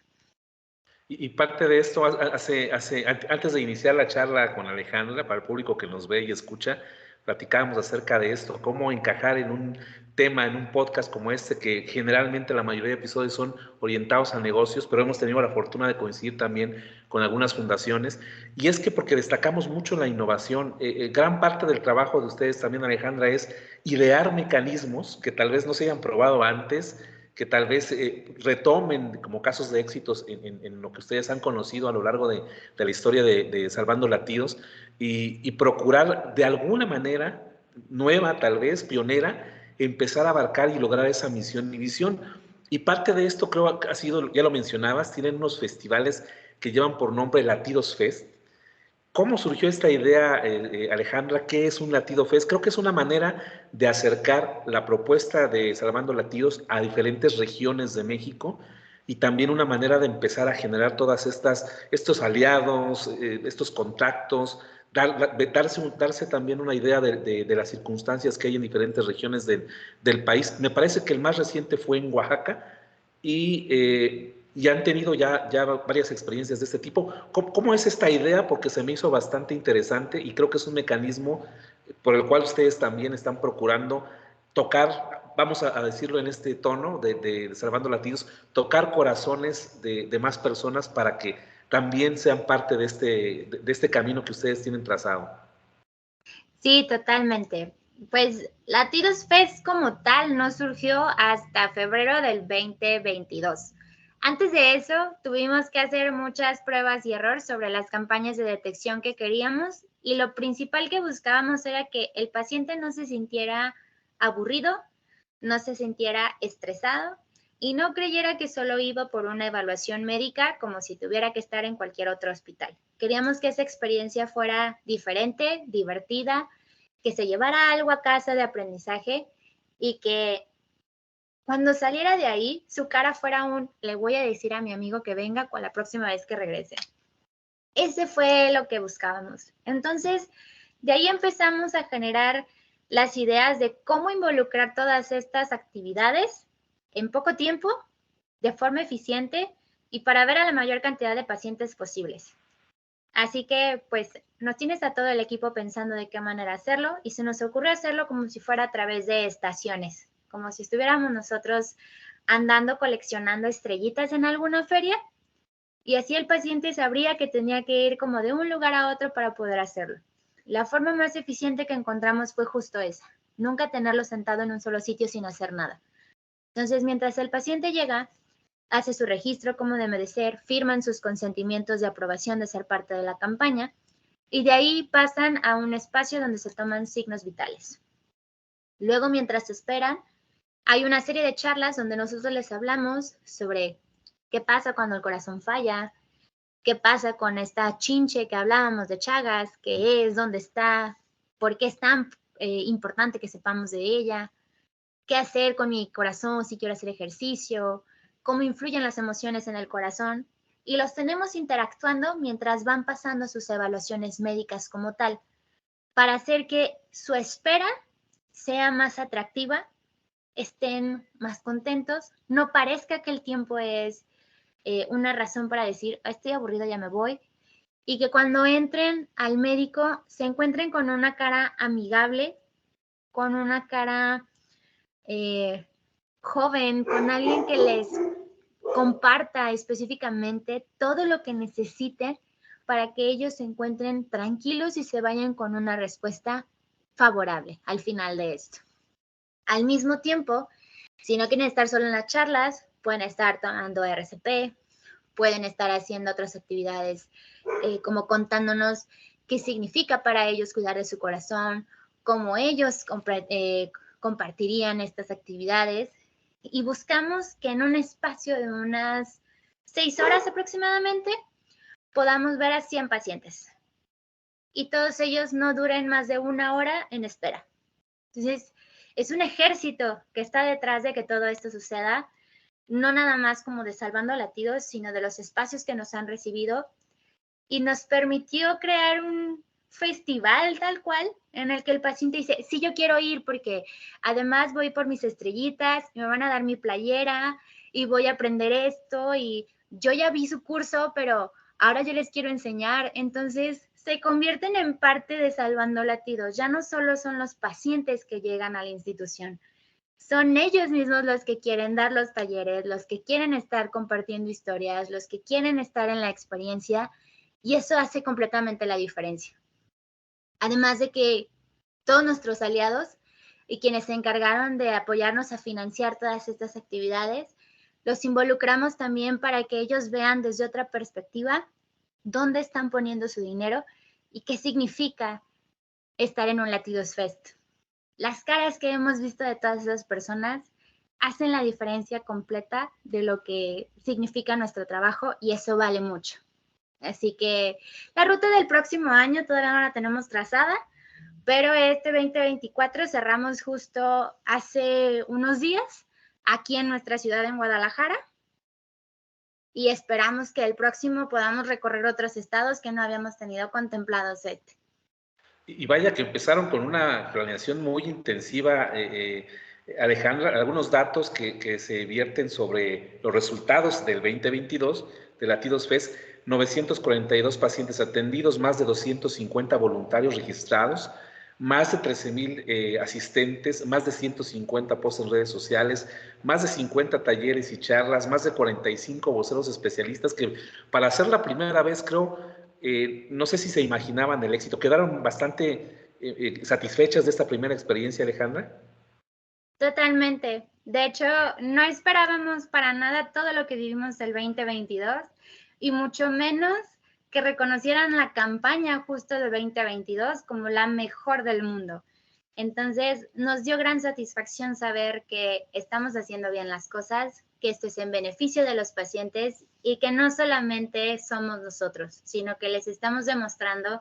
Y parte de esto, antes de iniciar la charla con Alejandra, para el público que nos ve y escucha, platicábamos acerca de esto, cómo encajar en un tema, en un podcast como este, que generalmente la mayoría de episodios son orientados a negocios, pero hemos tenido la fortuna de coincidir también con algunas fundaciones. Y es que porque destacamos mucho la innovación, gran parte del trabajo de ustedes también, Alejandra, es idear mecanismos que tal vez no se hayan probado antes, que tal vez retomen como casos de éxitos en lo que ustedes han conocido a lo largo de la historia de Salvando Latidos, y procurar de alguna manera nueva, tal vez pionera, empezar a abarcar y lograr esa misión y visión. Y parte de esto creo que ha sido, ya lo mencionabas, tienen unos festivales que llevan por nombre Latidos Fest. ¿Cómo surgió esta idea, Alejandra? ¿Qué es un Latido Fest? Creo que es una manera de acercar la propuesta de Salvando Latidos a diferentes regiones de México, y también una manera de empezar a generar todas estos aliados, estos contactos, darse también una idea de las circunstancias que hay en diferentes regiones del país. Me parece que el más reciente fue en Oaxaca, y han tenido ya varias experiencias de este tipo. ¿Cómo es esta idea? Porque se me hizo bastante interesante y creo que es un mecanismo por el cual ustedes también están procurando tocar, vamos a decirlo en este tono de Salvando Latidos, tocar corazones de más personas para que también sean parte de este camino que ustedes tienen trazado. Sí, totalmente. Pues Latidos Fest como tal no surgió hasta febrero del 2022. Antes de eso, tuvimos que hacer muchas pruebas y errores sobre las campañas de detección que queríamos, y lo principal que buscábamos era que el paciente no se sintiera aburrido, no se sintiera estresado y no creyera que solo iba por una evaluación médica como si tuviera que estar en cualquier otro hospital. Queríamos que esa experiencia fuera diferente, divertida, que se llevara algo a casa de aprendizaje y que cuando saliera de ahí, su cara fuera le voy a decir a mi amigo que venga con la próxima vez que regrese. Ese fue lo que buscábamos. Entonces, de ahí empezamos a generar las ideas de cómo involucrar todas estas actividades en poco tiempo, de forma eficiente y para ver a la mayor cantidad de pacientes posibles. Así que, pues, nos tienes a todo el equipo pensando de qué manera hacerlo, y se nos ocurre hacerlo como si fuera a través de estaciones, como si estuviéramos nosotros andando coleccionando estrellitas en alguna feria, y así el paciente sabría que tenía que ir como de un lugar a otro para poder hacerlo. La forma más eficiente que encontramos fue justo esa, nunca tenerlo sentado en un solo sitio sin hacer nada. Entonces, mientras el paciente llega, hace su registro como debe de ser, firman sus consentimientos de aprobación de ser parte de la campaña, y de ahí pasan a un espacio donde se toman signos vitales. Luego, mientras esperan, hay una serie de charlas donde nosotros les hablamos sobre qué pasa cuando el corazón falla, qué pasa con esta chinche que hablábamos de Chagas, qué es, dónde está, por qué es tan importante que sepamos de ella, qué hacer con mi corazón si quiero hacer ejercicio, cómo influyen las emociones en el corazón, y los tenemos interactuando mientras van pasando sus evaluaciones médicas como tal, para hacer que su espera sea más atractiva, estén más contentos, no parezca que el tiempo es una razón para decir, estoy aburrido, ya me voy, y que cuando entren al médico se encuentren con una cara amigable, con una cara joven, con alguien que les comparta específicamente todo lo que necesiten para que ellos se encuentren tranquilos y se vayan con una respuesta favorable al final de esto. Al mismo tiempo, si no quieren estar solo en las charlas, pueden estar tomando RCP, pueden estar haciendo otras actividades como contándonos qué significa para ellos cuidar de su corazón, cómo ellos compartirían estas actividades, y buscamos que en un espacio de unas 6 horas aproximadamente podamos ver a 100 pacientes y todos ellos no duren más de 1 hora en espera. Entonces, es un ejército que está detrás de que todo esto suceda, no nada más como de Salvando Latidos, sino de los espacios que nos han recibido, y nos permitió crear un festival tal cual en el que el paciente dice, sí, yo quiero ir porque además voy por mis estrellitas, me van a dar mi playera y voy a aprender esto, y yo ya vi su curso, pero ahora yo les quiero enseñar. Entonces se convierten en parte de Salvando Latidos. Ya no solo son los pacientes que llegan a la institución, son ellos mismos los que quieren dar los talleres, los que quieren estar compartiendo historias, los que quieren estar en la experiencia, y eso hace completamente la diferencia. Además de que todos nuestros aliados y quienes se encargaron de apoyarnos a financiar todas estas actividades, los involucramos también para que ellos vean desde otra perspectiva dónde están poniendo su dinero y qué significa estar en un Latidos Fest. Las caras que hemos visto de todas esas personas hacen la diferencia completa de lo que significa nuestro trabajo, y eso vale mucho. Así que la ruta del próximo año todavía no la tenemos trazada, pero este 2024 cerramos justo hace unos días aquí en nuestra ciudad, en Guadalajara, y esperamos que el próximo podamos recorrer otros estados que no habíamos tenido contemplados. Y vaya que empezaron con una planeación muy intensiva, Alejandra, algunos datos que se vierten sobre los resultados del 2022 de Latidos Fest: 942 pacientes atendidos, más de 250 voluntarios registrados, más de 13,000 asistentes, más de 150 posts en redes sociales, más de 50 talleres y charlas, más de 45 voceros especialistas que, para hacer la primera vez, creo, no sé si se imaginaban el éxito. ¿Quedaron bastante satisfechas de esta primera experiencia, Alejandra? Totalmente. De hecho, no esperábamos para nada todo lo que vivimos el 2022, y mucho menos que reconocieran la campaña justo del 2022 como la mejor del mundo. Entonces, nos dio gran satisfacción saber que estamos haciendo bien las cosas, que esto es en beneficio de los pacientes y que no solamente somos nosotros, sino que les estamos demostrando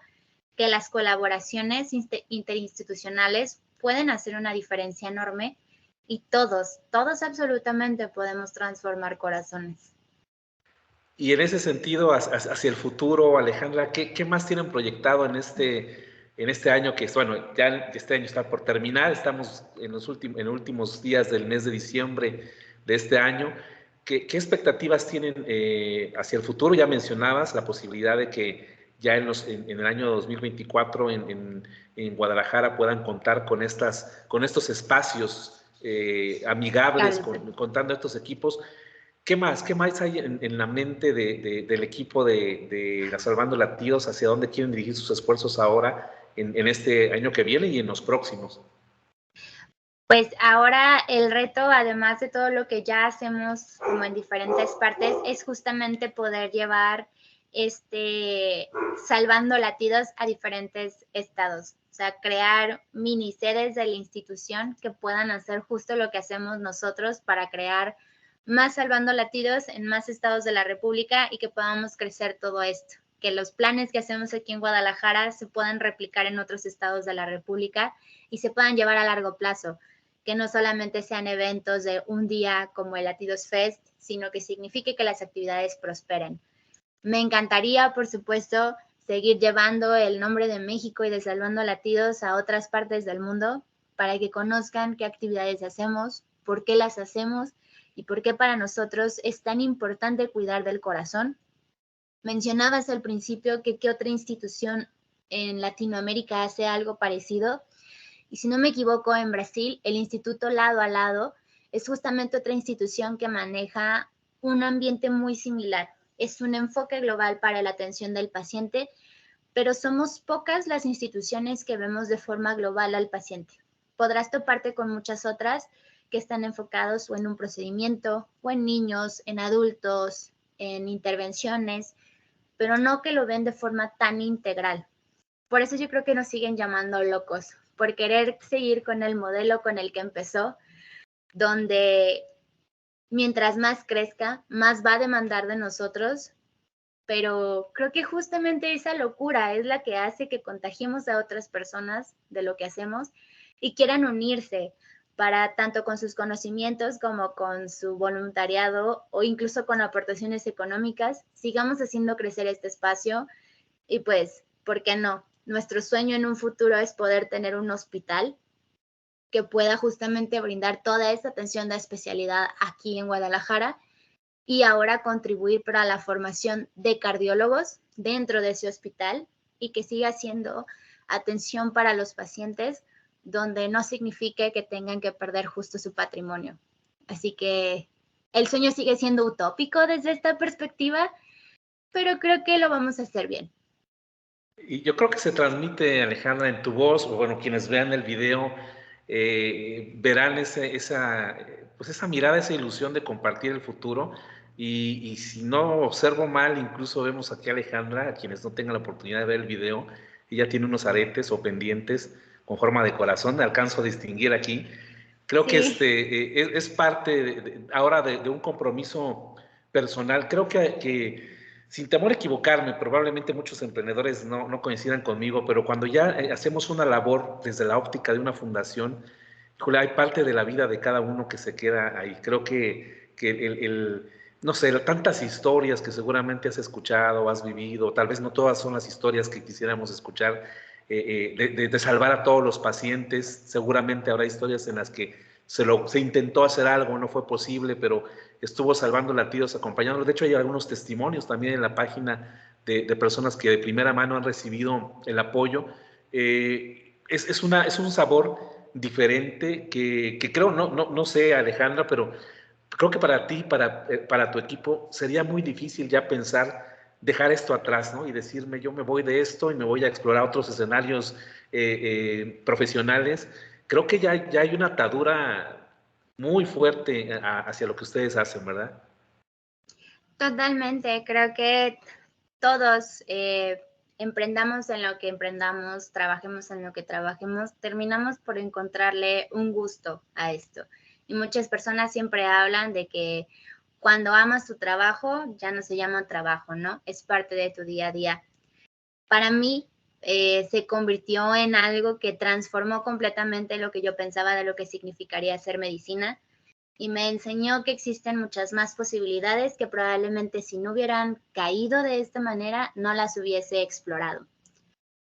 que las colaboraciones interinstitucionales pueden hacer una diferencia enorme, y todos absolutamente podemos transformar corazones. Y en ese sentido, hacia el futuro, Alejandra, ¿qué más tienen proyectado en este año que, bueno, ya este año está por terminar? Estamos en los últimos días del mes de diciembre de este año. ¿Qué expectativas tienen hacia el futuro? Ya mencionabas la posibilidad de que ya en el año 2024 en Guadalajara puedan contar con estos espacios amigables, contando estos equipos. ¿Qué más? ¿Qué más hay en la mente del equipo de la Salvando Latidos? ¿Hacia dónde quieren dirigir sus esfuerzos ahora, en este año que viene y en los próximos? Pues ahora el reto, además de todo lo que ya hacemos como en diferentes partes, es justamente poder llevar Salvando Latidos a diferentes estados. O sea, crear mini sedes de la institución que puedan hacer justo lo que hacemos nosotros para crear más Salvando Latidos en más estados de la República, y que podamos crecer todo esto. Que los planes que hacemos aquí en Guadalajara se puedan replicar en otros estados de la República y se puedan llevar a largo plazo. Que no solamente sean eventos de un día como el Latidos Fest, sino que signifique que las actividades prosperen. Me encantaría, por supuesto, seguir llevando el nombre de México y de Salvando Latidos a otras partes del mundo, para que conozcan qué actividades hacemos, por qué las hacemos y por qué para nosotros es tan importante cuidar del corazón. Mencionabas al principio que qué otra institución en Latinoamérica hace algo parecido. Y si no me equivoco, en Brasil, el Instituto Lado a Lado es justamente otra institución que maneja un ambiente muy similar. Es un enfoque global para la atención del paciente, pero somos pocas las instituciones que vemos de forma global al paciente. Podrás toparte con muchas otras que están enfocados o en un procedimiento, o en niños, en adultos, en intervenciones, pero no que lo ven de forma tan integral. Por eso yo creo que nos siguen llamando locos, por querer seguir con el modelo con el que empezó, donde mientras más crezca, más va a demandar de nosotros, pero creo que justamente esa locura es la que hace que contagiemos a otras personas de lo que hacemos y quieran unirse para, tanto con sus conocimientos como con su voluntariado o incluso con aportaciones económicas, sigamos haciendo crecer este espacio. Y pues, ¿por qué no? Nuestro sueño en un futuro es poder tener un hospital que pueda justamente brindar toda esta atención de especialidad aquí en Guadalajara, y ahora contribuir para la formación de cardiólogos dentro de ese hospital, y que siga siendo atención para los pacientes, donde no signifique que tengan que perder justo su patrimonio. Así que el sueño sigue siendo utópico desde esta perspectiva, pero creo que lo vamos a hacer bien. Y yo creo que se transmite, Alejandra, en tu voz, o bueno, quienes vean el video, verán esa mirada, esa ilusión de compartir el futuro. Y si no observo mal, incluso vemos aquí a Alejandra, a quienes no tengan la oportunidad de ver el video, ella tiene unos aretes o pendientes con forma de corazón, alcanzo a distinguir aquí. Creo que es parte ahora de un compromiso personal. Creo que sin temor a equivocarme, probablemente muchos emprendedores no coincidan conmigo, pero cuando ya hacemos una labor desde la óptica de una fundación, híjole, hay parte de la vida de cada uno que se queda ahí. Creo que no sé, tantas historias que seguramente has escuchado, has vivido, tal vez no todas son las historias que quisiéramos escuchar, de salvar a todos los pacientes. Seguramente habrá historias en las que se intentó hacer algo, no fue posible, pero estuvo salvando latidos, acompañándolos. De hecho, hay algunos testimonios también en la página de personas que de primera mano han recibido el apoyo. Es un sabor diferente que creo, no sé, Alejandra, pero creo que para ti, para tu equipo, sería muy difícil ya pensar dejar esto atrás, ¿no? Y decirme, yo me voy de esto y me voy a explorar otros escenarios profesionales. Creo que ya hay una atadura muy fuerte hacia lo que ustedes hacen, ¿verdad? Totalmente, creo que todos emprendamos en lo que emprendamos, trabajemos en lo que trabajemos, terminamos por encontrarle un gusto a esto. Y muchas personas siempre hablan de que cuando amas tu trabajo, ya no se llama trabajo, ¿no? Es parte de tu día a día. Para mí, se convirtió en algo que transformó completamente lo que yo pensaba de lo que significaría hacer medicina y me enseñó que existen muchas más posibilidades que probablemente si no hubieran caído de esta manera no las hubiese explorado.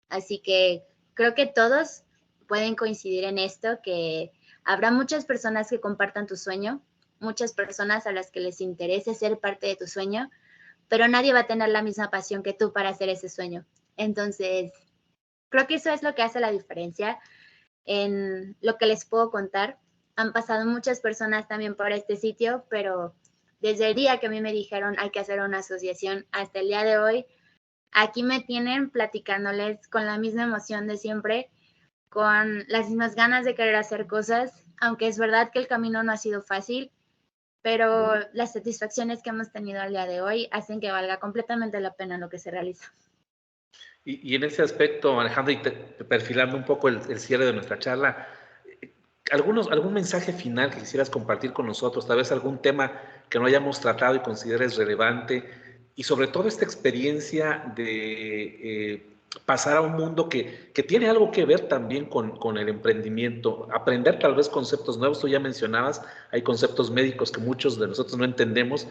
Así que creo que todos pueden coincidir en esto, que habrá muchas personas que compartan tu sueño, muchas personas a las que les interese ser parte de tu sueño, pero nadie va a tener la misma pasión que tú para hacer ese sueño. Entonces, creo que eso es lo que hace la diferencia. En lo que les puedo contar, han pasado muchas personas también por este sitio, pero desde el día que a mí me dijeron hay que hacer una asociación hasta el día de hoy, aquí me tienen platicándoles con la misma emoción de siempre, con las mismas ganas de querer hacer cosas, aunque es verdad que el camino no ha sido fácil, pero las satisfacciones que hemos tenido al día de hoy hacen que valga completamente la pena lo que se realiza. Y en ese aspecto, Alejandro, y perfilando un poco el cierre de nuestra charla, ¿algún mensaje final que quisieras compartir con nosotros? Tal vez algún tema que no hayamos tratado y consideres relevante, y sobre todo esta experiencia de pasar a un mundo que tiene algo que ver también con el emprendimiento, aprender tal vez conceptos nuevos. Tú ya mencionabas, hay conceptos médicos que muchos de nosotros no entendemos,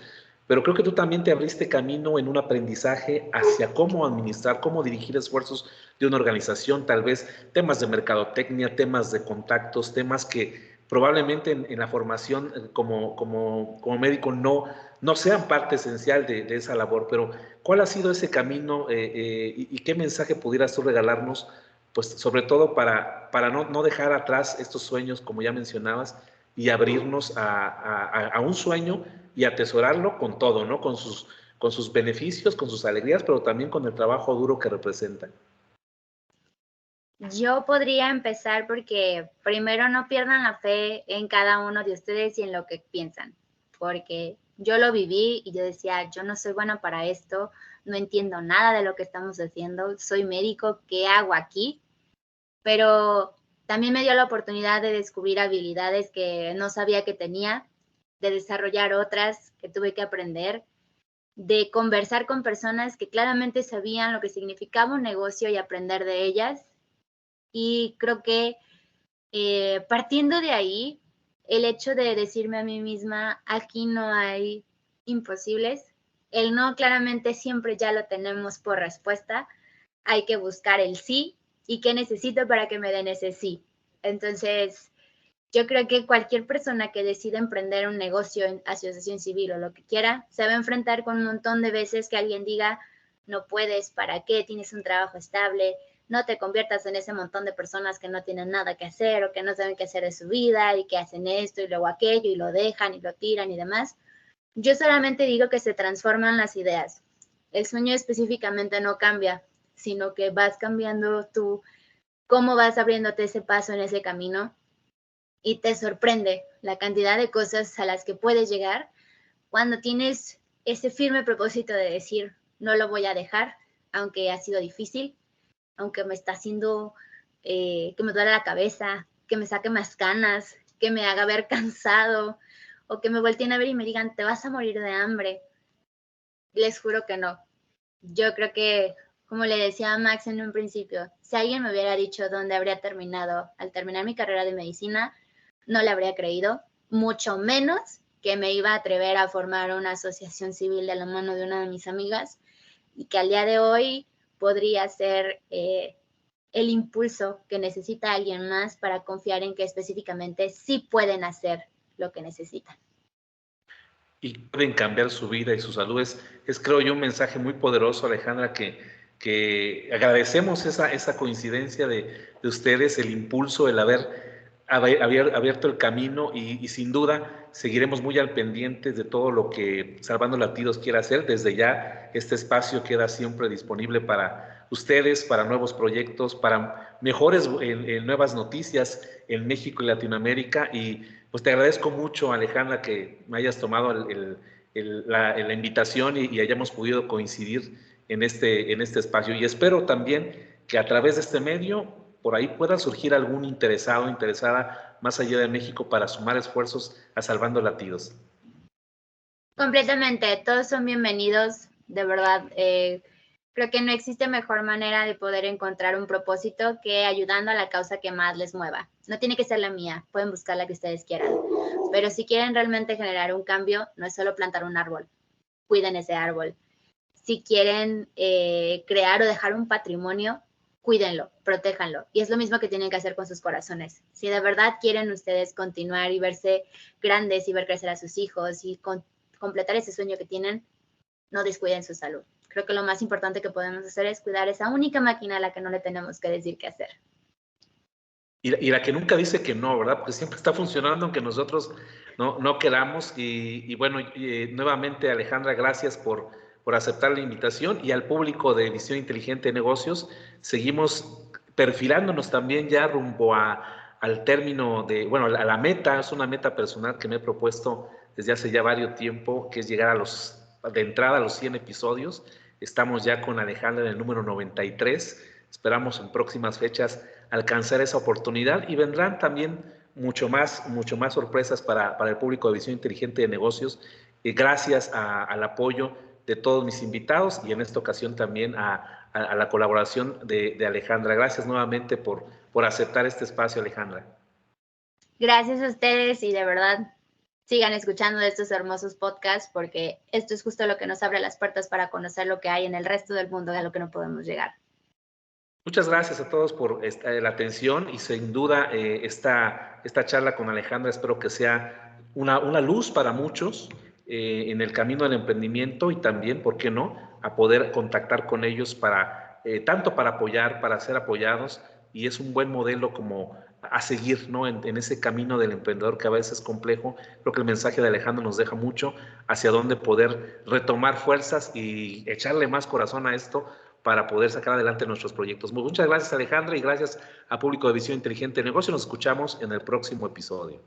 pero creo que tú también te abriste camino en un aprendizaje hacia cómo administrar, cómo dirigir esfuerzos de una organización, tal vez temas de mercadotecnia, temas de contactos, temas que probablemente en la formación como médico no sean parte esencial de esa labor. Pero ¿cuál ha sido ese camino y qué mensaje pudieras tú regalarnos? Pues sobre todo para no dejar atrás estos sueños, como ya mencionabas, y abrirnos a un sueño y atesorarlo con todo, ¿no? Con sus beneficios, con sus alegrías, pero también con el trabajo duro que representa. Yo podría empezar porque primero no pierdan la fe en cada uno de ustedes y en lo que piensan, porque yo lo viví y yo decía, yo no soy buena para esto, no entiendo nada de lo que estamos haciendo, soy médico, ¿qué hago aquí? Pero también me dio la oportunidad de descubrir habilidades que no sabía que tenía, de desarrollar otras que tuve que aprender, de conversar con personas que claramente sabían lo que significaba un negocio y aprender de ellas. Y creo que partiendo de ahí, el hecho de decirme a mí misma, aquí no hay imposibles, el no claramente siempre ya lo tenemos por respuesta, hay que buscar el sí y qué necesito para que me den ese sí. Entonces, yo creo que cualquier persona que decida emprender un negocio en asociación civil o lo que quiera, se va a enfrentar con un montón de veces que alguien diga, no puedes, ¿para qué? Tienes un trabajo estable, no te conviertas en ese montón de personas que no tienen nada que hacer o que no saben qué hacer de su vida y que hacen esto y luego aquello y lo dejan y lo tiran y demás. Yo solamente digo que se transforman las ideas. El sueño específicamente no cambia, sino que vas cambiando tú, cómo vas abriéndote ese paso en ese camino y te sorprende la cantidad de cosas a las que puedes llegar cuando tienes ese firme propósito de decir, no lo voy a dejar, aunque ha sido difícil, aunque me está haciendo que me duele la cabeza, que me saque más canas, que me haga ver cansado, o que me volteen a ver y me digan, te vas a morir de hambre. Les juro que no. Yo creo que, como le decía a Max en un principio, si alguien me hubiera dicho dónde habría terminado al terminar mi carrera de medicina, no le habría creído, mucho menos que me iba a atrever a formar una asociación civil de la mano de una de mis amigas y que al día de hoy podría ser el impulso que necesita alguien más para confiar en que específicamente sí pueden hacer lo que necesitan. Y pueden cambiar su vida y su salud. Es creo yo, un mensaje muy poderoso, Alejandra, que agradecemos esa coincidencia de ustedes, el impulso, el haber abierto el camino y sin duda seguiremos muy al pendiente de todo lo que Salvando Latidos quiera hacer. Desde ya este espacio queda siempre disponible para ustedes, para nuevos proyectos, para mejores nuevas noticias en México y Latinoamérica. Y pues te agradezco mucho, Alejandra, que me hayas tomado la invitación y hayamos podido coincidir en este espacio. Y espero también que a través de este medio, por ahí pueda surgir algún interesado, interesada más allá de México para sumar esfuerzos a Salvando Latidos. Completamente, todos son bienvenidos, de verdad. Creo que no existe mejor manera de poder encontrar un propósito que ayudando a la causa que más les mueva. No tiene que ser la mía, pueden buscar la que ustedes quieran. Pero si quieren realmente generar un cambio, no es solo plantar un árbol, cuiden ese árbol. Si quieren crear o dejar un patrimonio, cuídenlo, protéjanlo. Y es lo mismo que tienen que hacer con sus corazones. Si de verdad quieren ustedes continuar y verse grandes y ver crecer a sus hijos y completar ese sueño que tienen, no descuiden su salud. Creo que lo más importante que podemos hacer es cuidar esa única máquina a la que no le tenemos que decir qué hacer. Y la que nunca dice que no, ¿verdad? Porque siempre está funcionando aunque nosotros no queramos. Y bueno, nuevamente, Alejandra, gracias por aceptar la invitación, y al público de Visión Inteligente de Negocios. Seguimos perfilándonos también ya rumbo al término bueno, a la meta. Es una meta personal que me he propuesto desde hace ya varios tiempo, que es llegar de entrada a los 100 episodios. Estamos ya con Alejandra en el número 93. Esperamos en próximas fechas alcanzar esa oportunidad, y vendrán también mucho más sorpresas para el público de Visión Inteligente de Negocios, gracias al apoyo de todos mis invitados y en esta ocasión también a la colaboración de Alejandra. Gracias nuevamente por aceptar este espacio, Alejandra. Gracias a ustedes, y de verdad sigan escuchando estos hermosos podcasts, porque esto es justo lo que nos abre las puertas para conocer lo que hay en el resto del mundo y a lo que no podemos llegar. Muchas gracias a todos por la atención, y sin duda esta charla con Alejandra espero que sea una luz para muchos en el camino del emprendimiento, y también, ¿por qué no?, a poder contactar con ellos tanto para apoyar, para ser apoyados. Y es un buen modelo como a seguir, ¿no?, en ese camino del emprendedor, que a veces es complejo. Creo que el mensaje de Alejandra nos deja mucho hacia dónde poder retomar fuerzas y echarle más corazón a esto para poder sacar adelante nuestros proyectos. Muchas gracias, Alejandra, y gracias al público de Visión Inteligente de Negocios. Nos escuchamos en el próximo episodio.